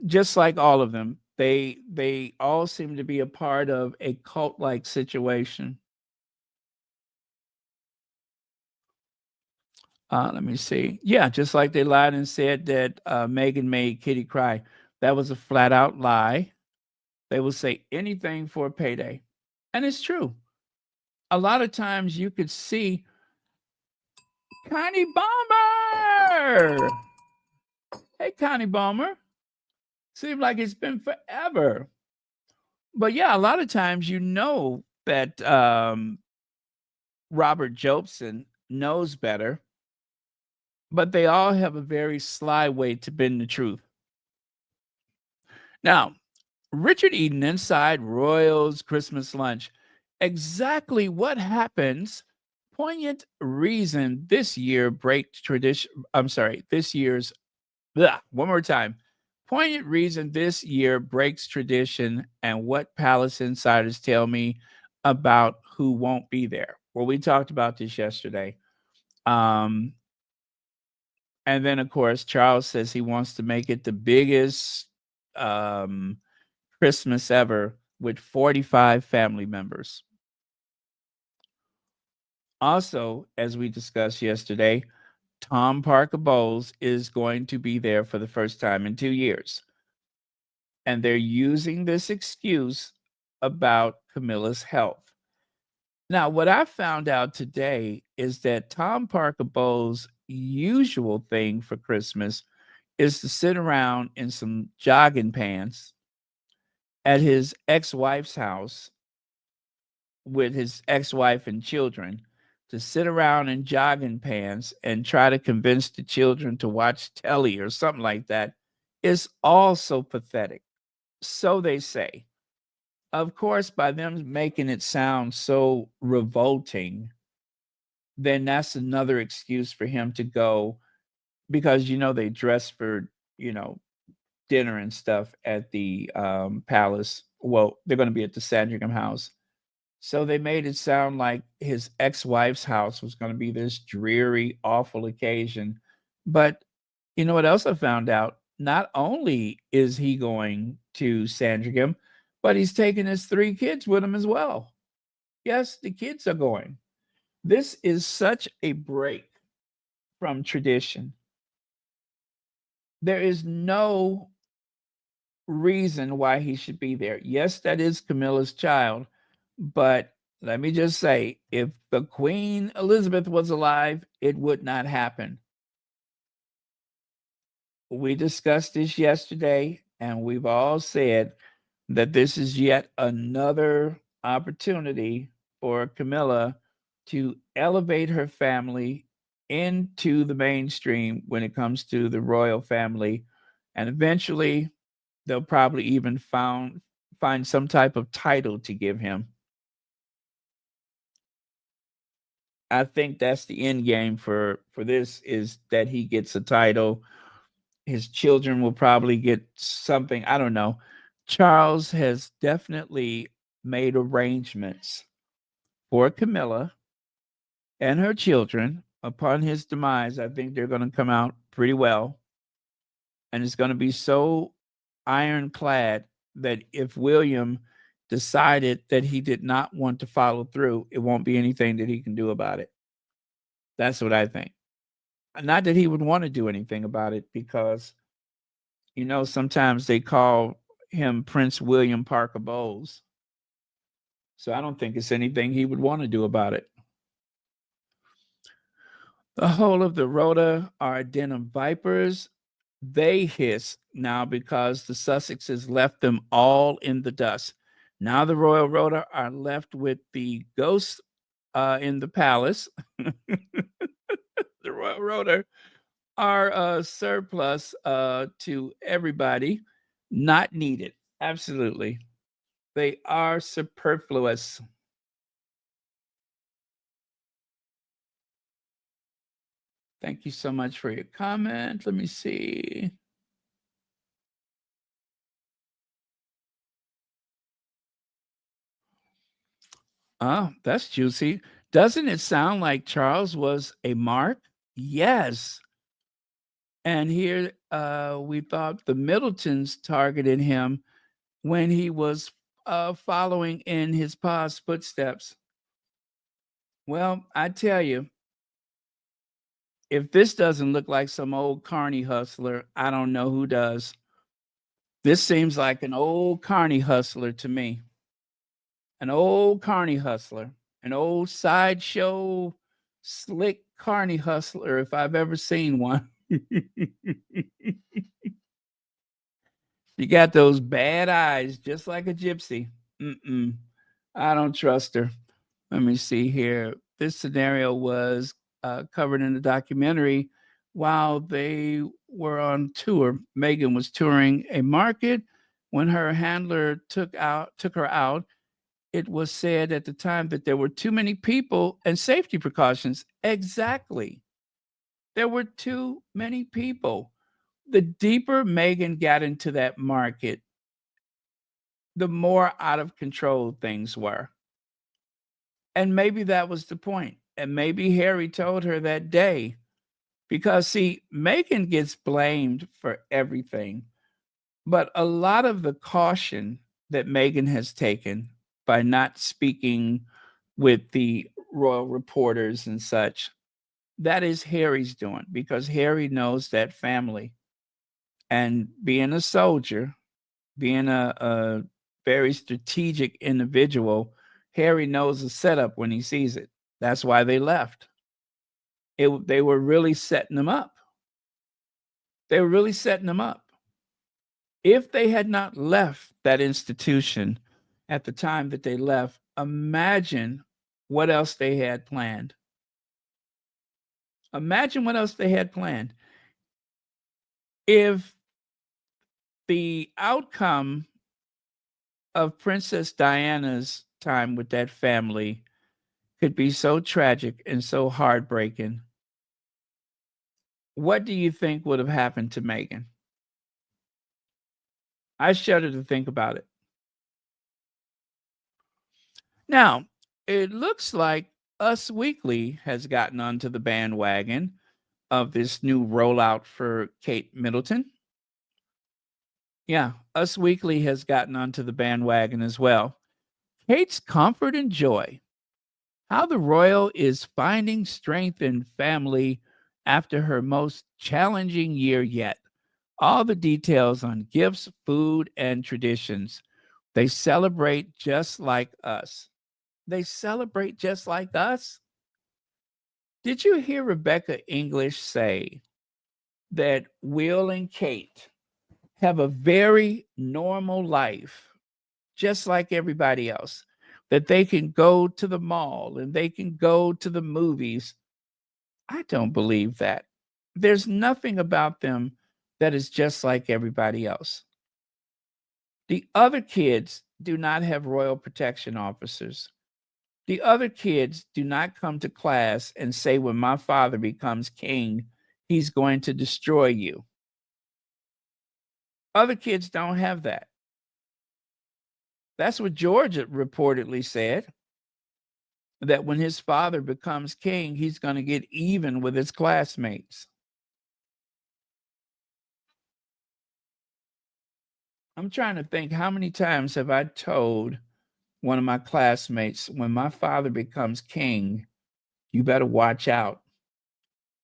just like all of them. They all seem to be a part of a cult-like situation. Let me see. Yeah, just like they lied and said that Meghan made Kitty cry. That was a flat out lie. They will say anything for a payday. And it's true. A lot of times you could see Connie Bomber. Hey, Connie Bomber. Seems like it's been forever. But yeah, a lot of times you know that Robert Jobson knows better, but they all have a very sly way to bend the truth. Now, Richard Eden inside Royals Christmas lunch. Exactly what happens? Poignant reason this year break tradition. I'm sorry, this year's one more time. Poignant reason this year breaks tradition and what palace insiders tell me about who won't be there. Well, we talked about this yesterday. And then, of course, Charles says he wants to make it the biggest Christmas ever with 45 family members. Also, as we discussed yesterday, Tom Parker Bowles is going to be there for the first time in 2 years. And they're using this excuse about Camilla's health. Now, what I found out today is that Tom Parker Bowles' usual thing for Christmas is to sit around in some jogging pants at his ex-wife's house with his ex-wife and children, to sit around in jogging pants and try to convince the children to watch telly or something like that is all so pathetic. So they say. Of course, by them making it sound so revolting, then that's another excuse for him to go, because they dress for dinner and stuff at the palace. Well, they're going to be at the Sandringham house. So they made it sound like his ex-wife's house was going to be this dreary, awful occasion. But you know what else I found out? Not only is he going to Sandringham, but he's taking his 3 kids with him as well. Yes, the kids are going. This is such a break from tradition. There is no reason why he should be there. Yes, that is Camilla's child, but let me just say, if the Queen Elizabeth was alive, it would not happen. We discussed this yesterday, and we've all said that this is yet another opportunity for Camilla to elevate her family into the mainstream when it comes to the royal family. And eventually, they'll probably even find some type of title to give him. I think that's the end game for this, is that he gets a title. His children will probably get something. I don't know. Charles has definitely made arrangements for Camilla and her children. Upon his demise, I think they're going to come out pretty well. And it's going to be so ironclad that if William decided that he did not want to follow through, it won't be anything that he can do about it. That's what I think. Not that he would want to do anything about it, because, sometimes they call him Prince William Parker Bowles. So I don't think it's anything he would want to do about it. The whole of the Rota are den of vipers. They hiss now because the Sussexes left them all in the dust. Now the Royal Rota are left with the ghosts in the palace. The Royal Rota are surplus to everybody, not needed. Absolutely. They are superfluous. Thank you so much for your comment. Let me see. Oh, that's juicy. Doesn't it sound like Charles was a mark? Yes. And here we thought the Middletons targeted him when he was following in his pa's footsteps. Well, I tell you, if this doesn't look like some old carny hustler, I don't know who does. This seems like an old carny hustler to me. An old carny hustler, an old sideshow slick carny hustler, if I've ever seen one. You got those bad eyes, just like a gypsy. I don't trust her. Let me see here. This scenario was covered in the documentary while they were on tour. Meghan was touring a market. When her handler took her out, it was said at the time that there were too many people and safety precautions. Exactly. There were too many people. The deeper Meghan got into that market, the more out of control things were. And maybe that was the point. And maybe Harry told her that day. Because, see, Meghan gets blamed for everything. But a lot of the caution that Meghan has taken by not speaking with the royal reporters and such, that is Harry's doing, because Harry knows that family. And being a soldier, being a very strategic individual, Harry knows the setup when he sees it. That's why they left. They were really setting them up. They were really setting them up. If they had not left that institution at the time that they left, imagine what else they had planned. Imagine what else they had planned. If the outcome of Princess Diana's time with that family could be so tragic and so heartbreaking, what do you think would have happened to Meghan? I shudder to think about it. Now, it looks like Us Weekly has gotten onto the bandwagon of this new rollout for Kate Middleton. Yeah, Us Weekly has gotten onto the bandwagon as well. Kate's comfort and joy. How the royal is finding strength in family after her most challenging year yet. All the details on gifts, food, and traditions. They celebrate just like us. They celebrate just like us. Did you hear Rebecca English say that Will and Kate have a very normal life, just like everybody else? That they can go to the mall and they can go to the movies. I don't believe that. There's nothing about them that is just like everybody else. The other kids do not have royal protection officers. The other kids do not come to class and say, when my father becomes king, he's going to destroy you. Other kids don't have that. That's what George reportedly said, that when his father becomes king, he's going to get even with his classmates. I'm trying to think, how many times have I told one of my classmates, when my father becomes king, you better watch out.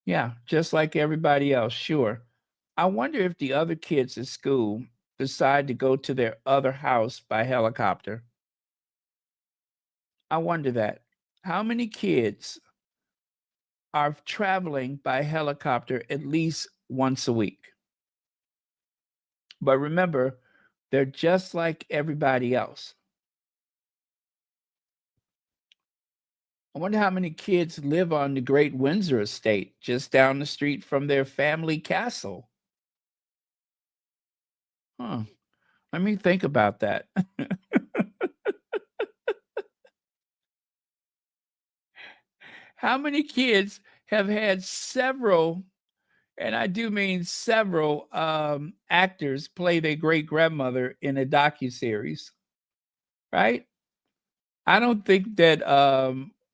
Yeah, just like everybody else, sure. I wonder if the other kids at school decide to go to their other house by helicopter. I wonder that. How many kids are traveling by helicopter at least once a week? But remember, they're just like everybody else. I wonder how many kids live on the Great Windsor estate just down the street from their family castle. Huh. Let me think about that. How many kids have had several, and I do mean several, actors play their great grandmother in a docuseries, right? I don't think that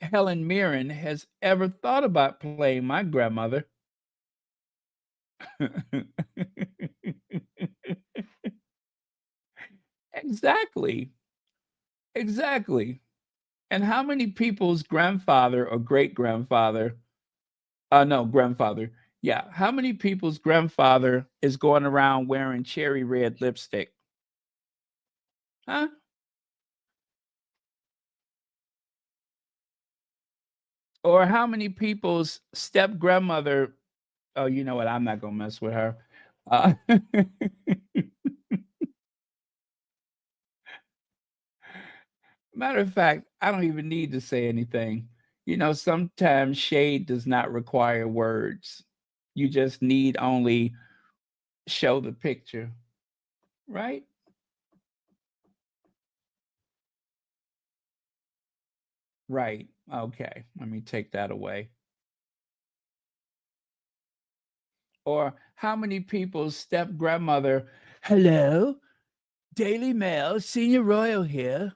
Helen Mirren has ever thought about playing my grandmother. Exactly. Exactly. And how many people's grandfather or great grandfather, no, grandfather, yeah, how many people's grandfather is going around wearing cherry red lipstick? Huh? Or how many people's step grandmother? Oh, you know what? I'm not gonna mess with her. Uh, Matter of fact, I don't even need to say anything. You know, sometimes shade does not require words. You just need only show the picture, right? Right. Okay. Let me take that away. Or how many people's step grandmother, hello, Daily Mail, Senior Royal here.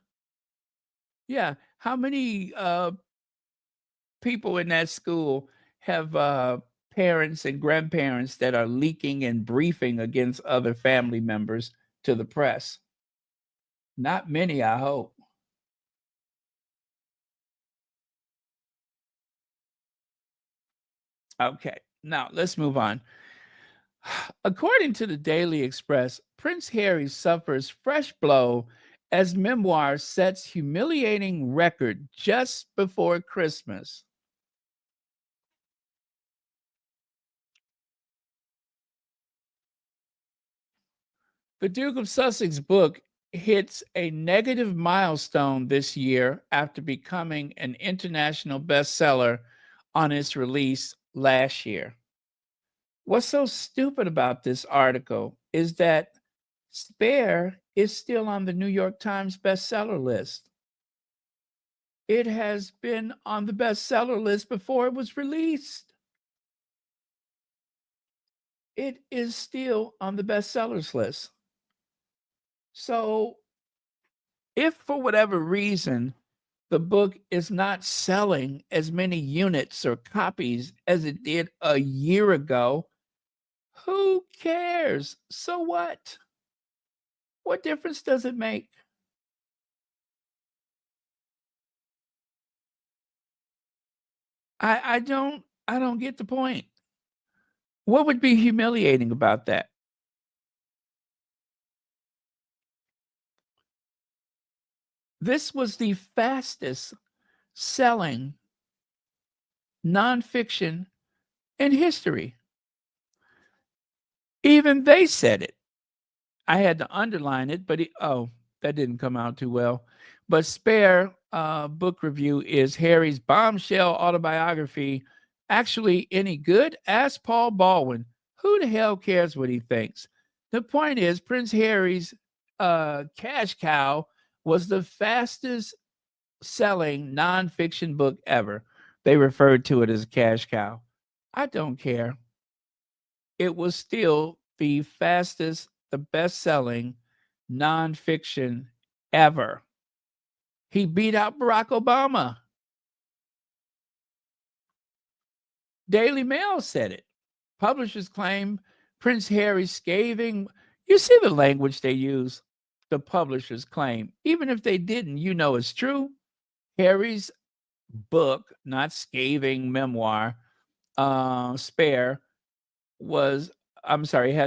Yeah. How many people in that school have parents and grandparents that are leaking and briefing against other family members to the press? Not many, I hope. Okay. Now let's move on. According to the Daily Express, Prince Harry suffers fresh blow as memoir sets humiliating record just before Christmas. The Duke of Sussex book hits a negative milestone this year after becoming an international bestseller on its release last year. What's so stupid about this article is that Spare is still on the New York Times bestseller list. It has been on the bestseller list before it was released. It is still on the bestsellers list. So, if for whatever reason the book is not selling as many units or copies as it did a year ago, who cares? So what? What difference does it make? I don't get the point. What would be humiliating about that? This was the fastest selling nonfiction in history. Even they said it. I had to underline it, but that didn't come out too well. But Spare book review is Harry's bombshell autobiography actually any good? Ask Paul Baldwin. Who the hell cares what he thinks? The point is, Prince Harry's Cash Cow was the fastest selling nonfiction book ever. They referred to it as a cash cow. I don't care. It was still the fastest, the best selling nonfiction ever. He beat out Barack Obama. Daily Mail said it. Publishers claim Prince Harry's scathing. You see the language they use? The publishers claim. Even if they didn't, you know it's true. Harry's book, not scathing memoir, Spare, has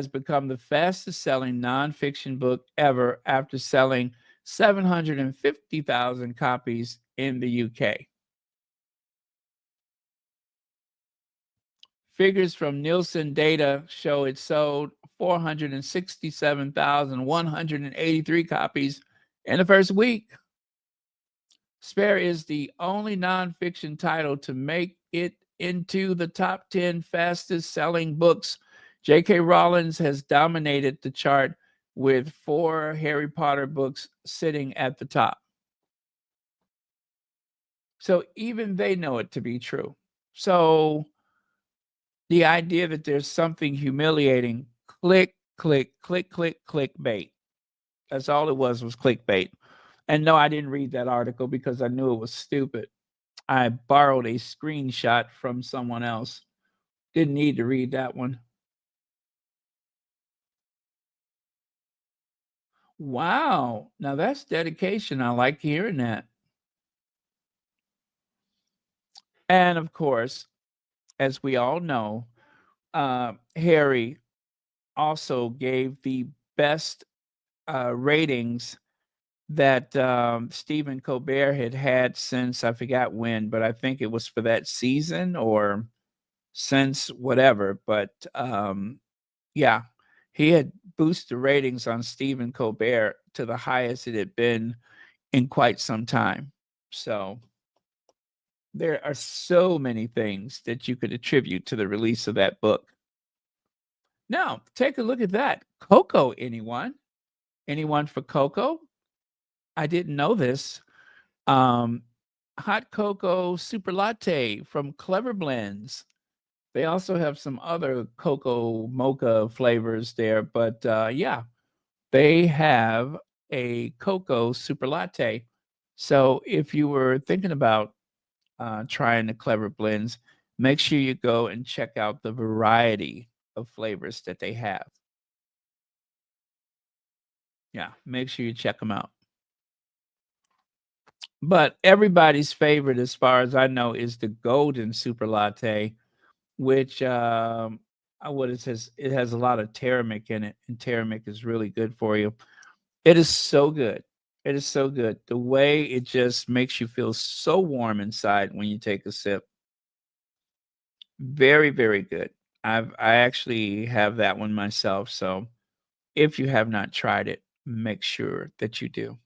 become the fastest selling nonfiction book ever after selling 750,000 copies in the UK. Figures from Nielsen data show it sold 467,183 copies in the first week. Spare is the only nonfiction title to make it into the top 10 fastest selling books. J.K. Rowling has dominated the chart with 4 Harry Potter books sitting at the top. So even they know it to be true. So the idea that there's something humiliating. Click, click, click, click, clickbait. That's all it was clickbait. And no, I didn't read that article because I knew it was stupid. I borrowed a screenshot from someone else. Didn't need to read that one. Wow. Now that's dedication. I like hearing that. And of course, as we all know, Harry also gave the best ratings that Stephen Colbert had since I forgot when, but I think it was for that season or since whatever. But yeah, he had boosted the ratings on Stephen Colbert to the highest it had been in quite some time. So there are so many things that you could attribute to the release of that book. Now, take a look at that. Cocoa, anyone? Anyone for cocoa? I didn't know this. Hot cocoa super latte from Clever Blends. They also have some other cocoa mocha flavors there, but yeah, they have a cocoa super latte. So if you were thinking about trying the Clever Blends, make sure you go and check out the variety of flavors that they have. Yeah, make sure you check them out. But everybody's favorite, as far as I know, is the golden super latte, which what it says, it has a lot of taramic in it, and taramic is really good for you. It is so good. It is so good. The way it just makes you feel so warm inside when you take a sip. Very, very good. I actually have that one myself. So if you have not tried it, make sure that you do.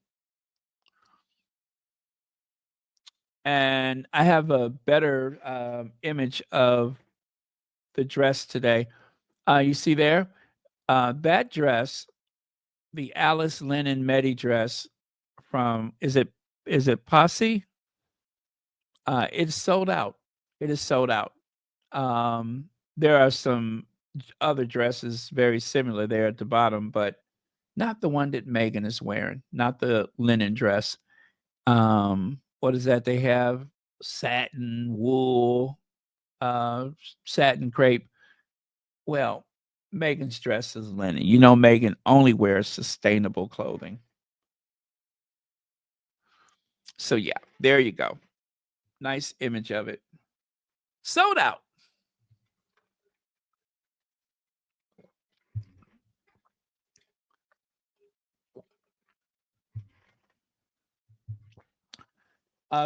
And I have a better image of the dress today. You see there, that dress, the Alice Linen Medi dress from is it Posse? It's sold out. It is sold out. There are some other dresses very similar there at the bottom, but not the one that Meghan is wearing. Not the linen dress. What is that? They have satin, wool, satin crepe. Well, Meghan's dress is linen. You know, Meghan only wears sustainable clothing. So yeah, there you go. Nice image of it. Sold out.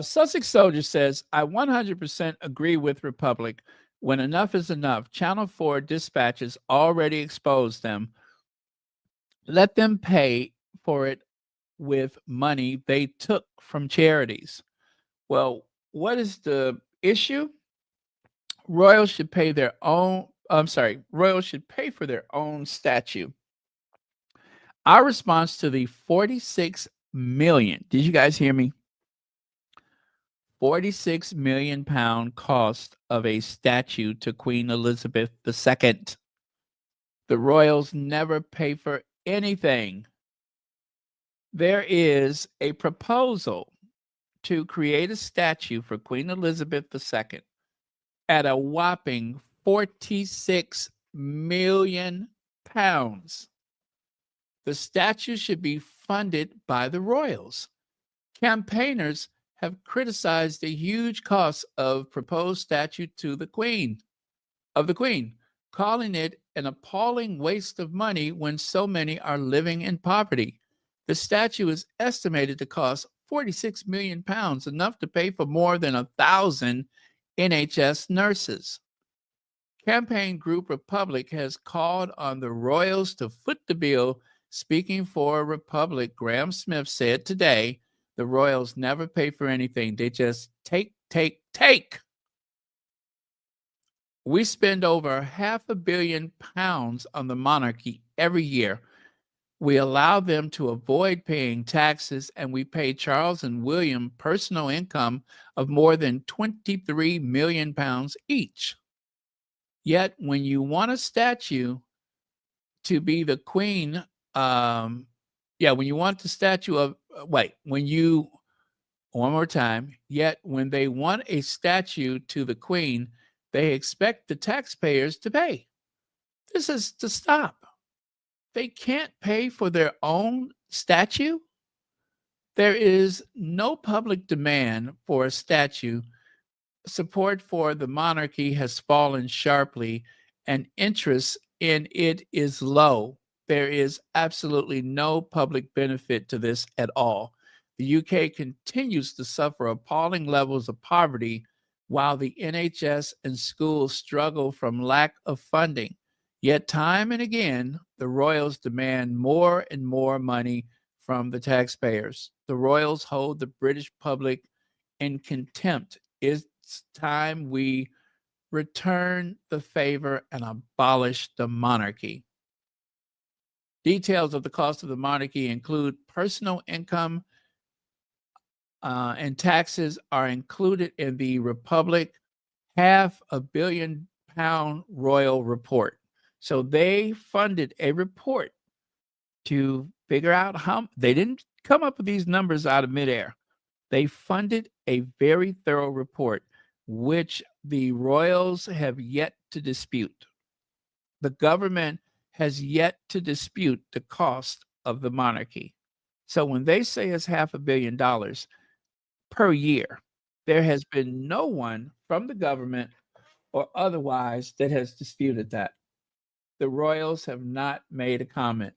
Sussex Soldier says, I 100% agree with Republic. When enough is enough, Channel 4 dispatches already exposed them. Let them pay for it with money they took from charities. Well, what is the issue? Royals should pay their own. I'm sorry, Royals should pay for their own statue. Our response to the 46 million. Did you guys hear me? 46 million pound cost of a statue to Queen Elizabeth II. The royals never pay for anything. There is a proposal to create a statue for Queen Elizabeth II at a whopping 46 million pounds. The statue should be funded by the royals. Campaigners have criticized the huge cost of proposed statue to the Queen, calling it an appalling waste of money when so many are living in poverty. The statue is estimated to cost 46 million pounds, enough to pay for more than 1,000 NHS nurses. Campaign group Republic has called on the royals to foot the bill. Speaking for Republic, Graham Smith said today, the royals never pay for anything. They just take. We spend over £500 million on the monarchy every year. We allow them to avoid paying taxes, and we pay Charles and William personal income of more than £23 million each. Yet when you want a statue to be the queen, when you want the statue of, one more time, yet when they want a statue to the queen, they expect the taxpayers to pay. This is to stop. They can't pay for their own statue. There is no public demand for a statue. Support for the monarchy has fallen sharply, and interest in it is low. There is absolutely no public benefit to this at all. The UK continues to suffer appalling levels of poverty, while the NHS and schools struggle from lack of funding. Yet, time and again, the royals demand more and more money from the taxpayers. The royals hold the British public in contempt. It's time we return the favor and abolish the monarchy. Details of the cost of the monarchy include personal income and taxes are included in the Republic £500 million royal report. So they funded a report to figure out how they didn't come up with these numbers out of midair. They funded a very thorough report, which the royals have yet to dispute. The government has yet to dispute the cost of the monarchy. So when they say it's $500 million per year, there has been no one from the government or otherwise that has disputed that. The royals have not made a comment.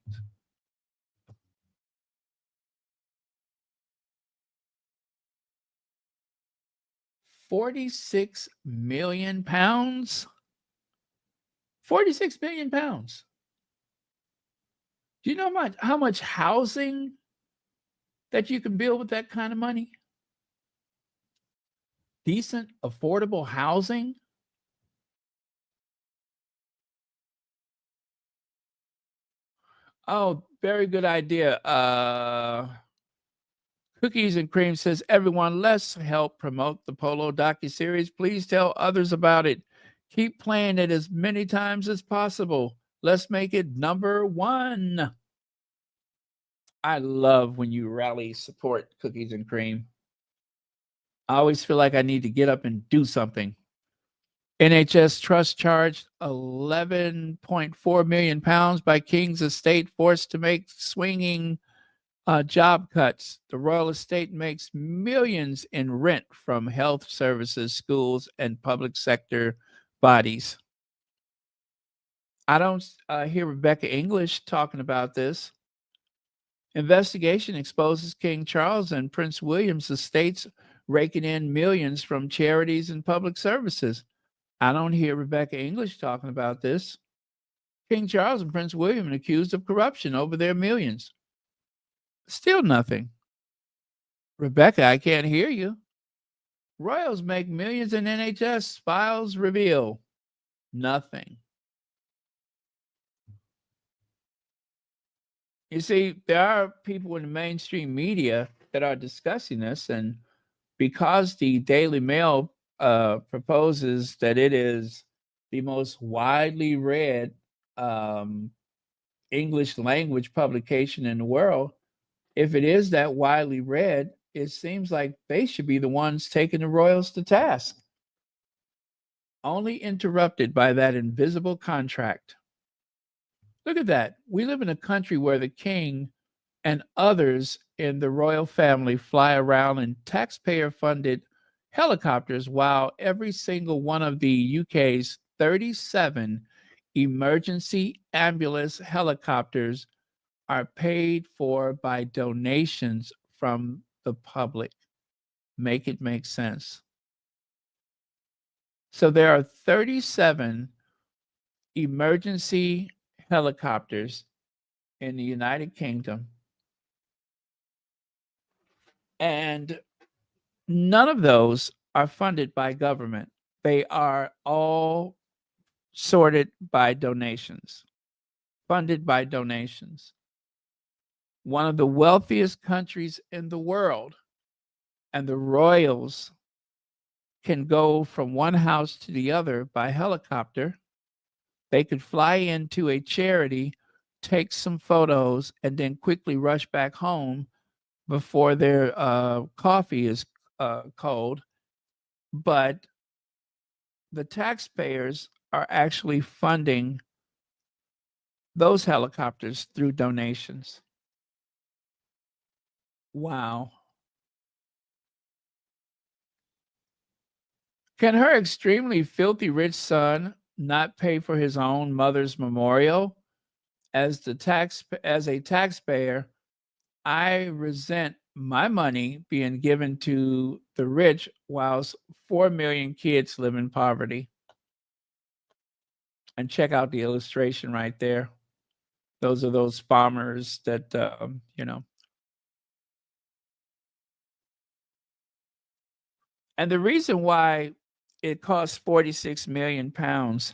£46 million? £46 million. Do you know how much housing that you can build with that kind of money? Decent, affordable housing? Oh, very good idea. Cookies and Cream says, everyone, let's help promote the Polo docuseries. Please tell others about it. Keep playing it as many times as possible. Let's make it number one. I love when you rally support Cookies and Cream. I always feel like I need to get up and do something. NHS Trust charged £11.4 million by King's estate, forced to make swinging job cuts. The royal estate makes millions in rent from health services, schools, and public sector bodies. I don't hear Rebecca English talking about this. Investigation exposes King Charles and Prince William's estates raking in millions from charities and public services. I don't hear Rebecca English talking about this. King Charles and Prince William are accused of corruption over their millions. Still nothing. Rebecca, I can't hear you. Royals make millions in NHS. Files reveal nothing. You see, there are people in the mainstream media that are discussing this, and because the Daily Mail proposes that it is the most widely read English language publication in the world, if it is that widely read, it seems like they should be the ones taking the royals to task. Only interrupted by that invisible contract. Look at that. We live in a country where the king and others in the royal family fly around in taxpayer-funded helicopters, while every single one of the UK's 37 emergency ambulance helicopters are paid for by donations from the public. Make it make sense. So there are 37 emergency helicopters in the United Kingdom, and none of those are funded by government. They are all sorted by donations, funded by donations. One of the wealthiest countries in the world, and the royals can go from one house to the other by helicopter They could fly into a charity, take some photos, and then quickly rush back home before their coffee is cold. But the taxpayers are actually funding those helicopters through donations. Wow. Can her extremely filthy rich son not pay for his own mother's memorial? As a taxpayer, I resent my money being given to the rich whilst 4 million kids live in poverty. And check out the illustration right there. Those are those farmers that, And the reason why it costs 46 million pounds,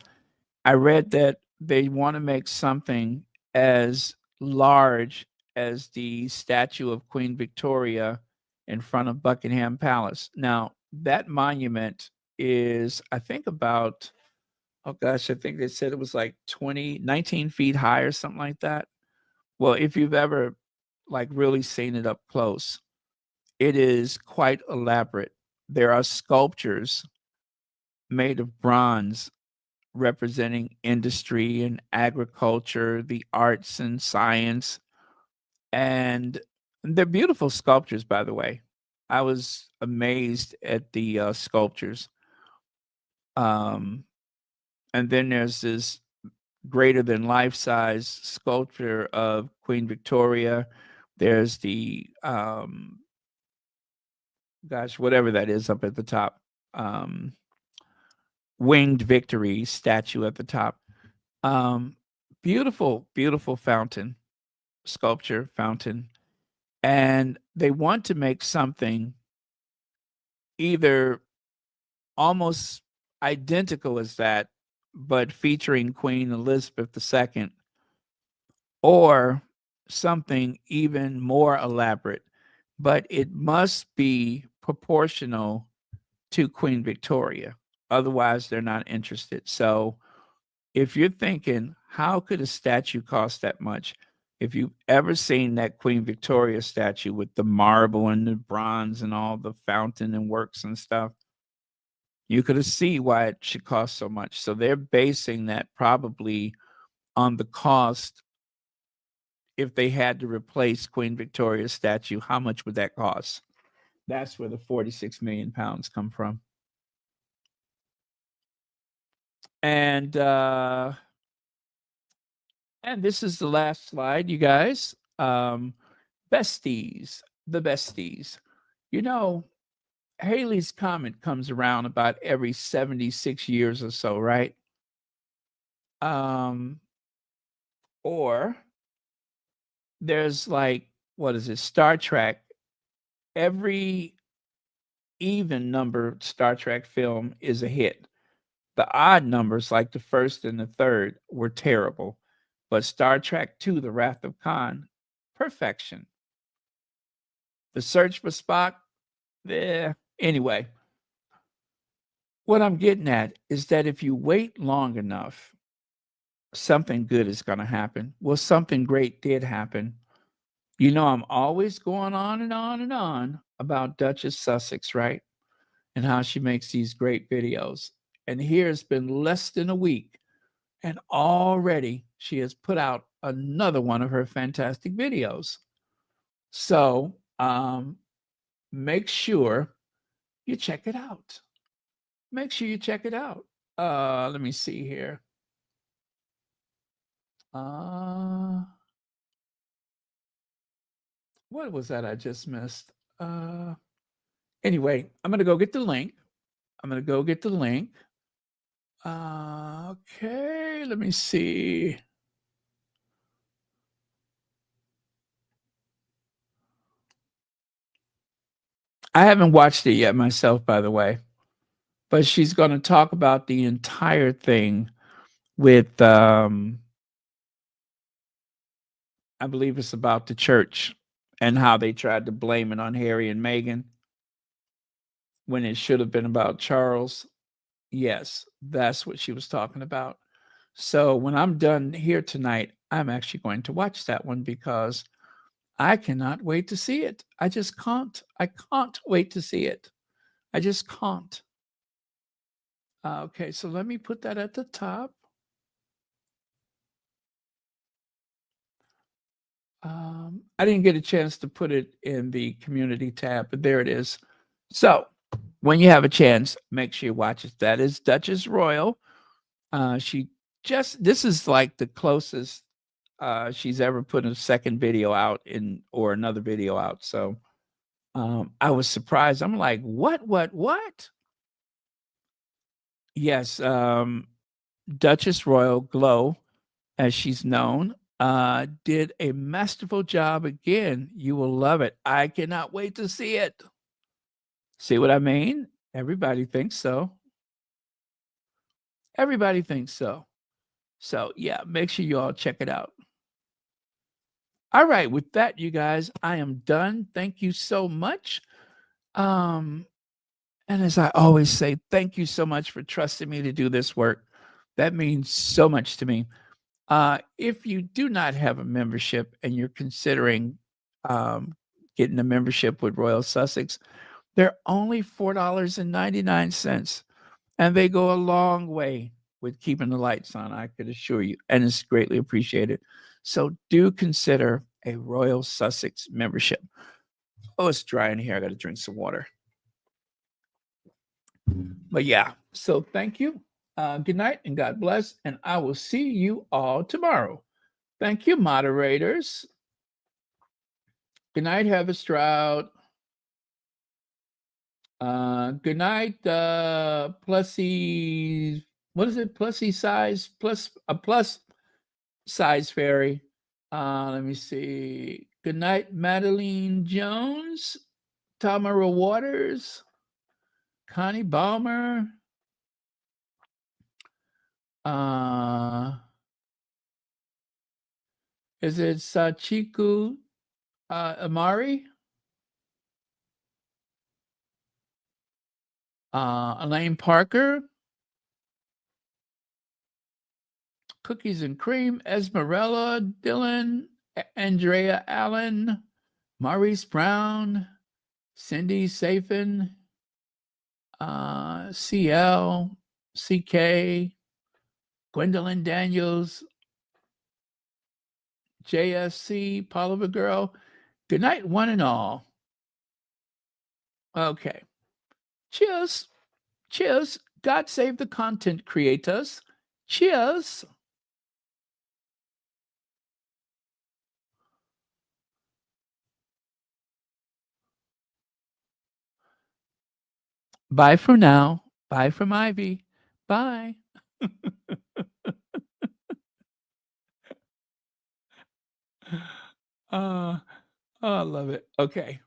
I read that they want to make something as large as the statue of Queen Victoria in front of Buckingham Palace. Now, that monument is, I think, about, oh gosh, I think they said it was like 19 feet high or something like that. Well, if you've ever like really seen it up close, it is quite elaborate. There are sculptures made of bronze representing industry and agriculture, the arts and science. And they're beautiful sculptures, by the way. I was amazed at the sculptures. And then there's this greater than life size sculpture of Queen Victoria. There's the, whatever that is up at the top. Winged Victory statue at the top. Beautiful, beautiful sculpture fountain. And they want to make something either almost identical as that, but featuring Queen Elizabeth II, or something even more elaborate, but it must be proportional to Queen Victoria. Otherwise, they're not interested. So if you're thinking, how could a statue cost that much? If you've ever seen that Queen Victoria statue with the marble and the bronze and all the fountain and works and stuff, you could see why it should cost so much. So they're basing that probably on the cost. If they had to replace Queen Victoria's statue, how much would that cost? That's where the 46 million pounds come from. And this is the last slide, you guys. Besties, the besties. You know, Halley's Comet comes around about every 76 years or so, right? Or there's like, what is it, Star Trek. Every even number Star Trek film is a hit. The odd numbers, like the first and the third, were terrible. But Star Trek II, The Wrath of Khan, perfection. The Search for Spock, anyway. What I'm getting at is that if you wait long enough, something good is going to happen. Well, something great did happen. You know, I'm always going on and on and on about Duchess Sussex, right? And how she makes these great videos. And here it's been less than a week, and already she has put out another one of her fantastic videos. So make sure you check it out. Make sure you check it out. Let me see here. What was that I just missed? Anyway, I'm going to go get the link. Okay, let me see. I haven't watched it yet myself, by the way, but she's going to talk about the entire thing with, I believe it's about the church and how they tried to blame it on Harry and Meghan when it should have been about Charles. Yes, that's what she was talking about. So when I'm done here tonight, I'm actually going to watch that one because I cannot wait to see it. I just can't. I can't wait to see it. I just can't. Okay, so let me put that at the top. I didn't get a chance to put it in the community tab, but there it is. So when you have a chance, make sure you watch it. That is Duchess Royal. This is like the closest she's ever put a second video out or another video out. So I was surprised. I'm like, what? Yes, Duchess Royal Glow, as she's known, did a masterful job again. You will love it. I cannot wait to see it. See what I mean? Everybody thinks so. Everybody thinks so. So yeah, make sure you all check it out. All right, with that, you guys, I am done. Thank you so much. And as I always say, thank you so much for trusting me to do this work. That means so much to me. If you do not have a membership and you're considering getting a membership with Royal Sussex, they're only $4.99, and they go a long way with keeping the lights on, I could assure you, and it's greatly appreciated. So do consider a Royal Sussex membership. Oh, it's dry in here. I got to drink some water. But yeah, so thank you. Good night and God bless. And I will see you all tomorrow. Thank you, moderators. Good night, Heather Stroud. Good night, Plussy. What is it? Plussy size plus a plus size fairy. Let me see. Good night, Madeline Jones, Tamara Waters, Connie Balmer. Is it Sachiku Amari? Elaine Parker. Cookies and Cream, Esmerella, Dylan, Andrea Allen, Maurice Brown, Cindy Safin, CL, CK, Gwendolyn Daniels, JSC, Poliver Girl. Good night, one and all. Okay. Cheers. Cheers. God save the content creators. Cheers. Bye for now. Bye from Ivy. Bye. Oh, I love it. Okay.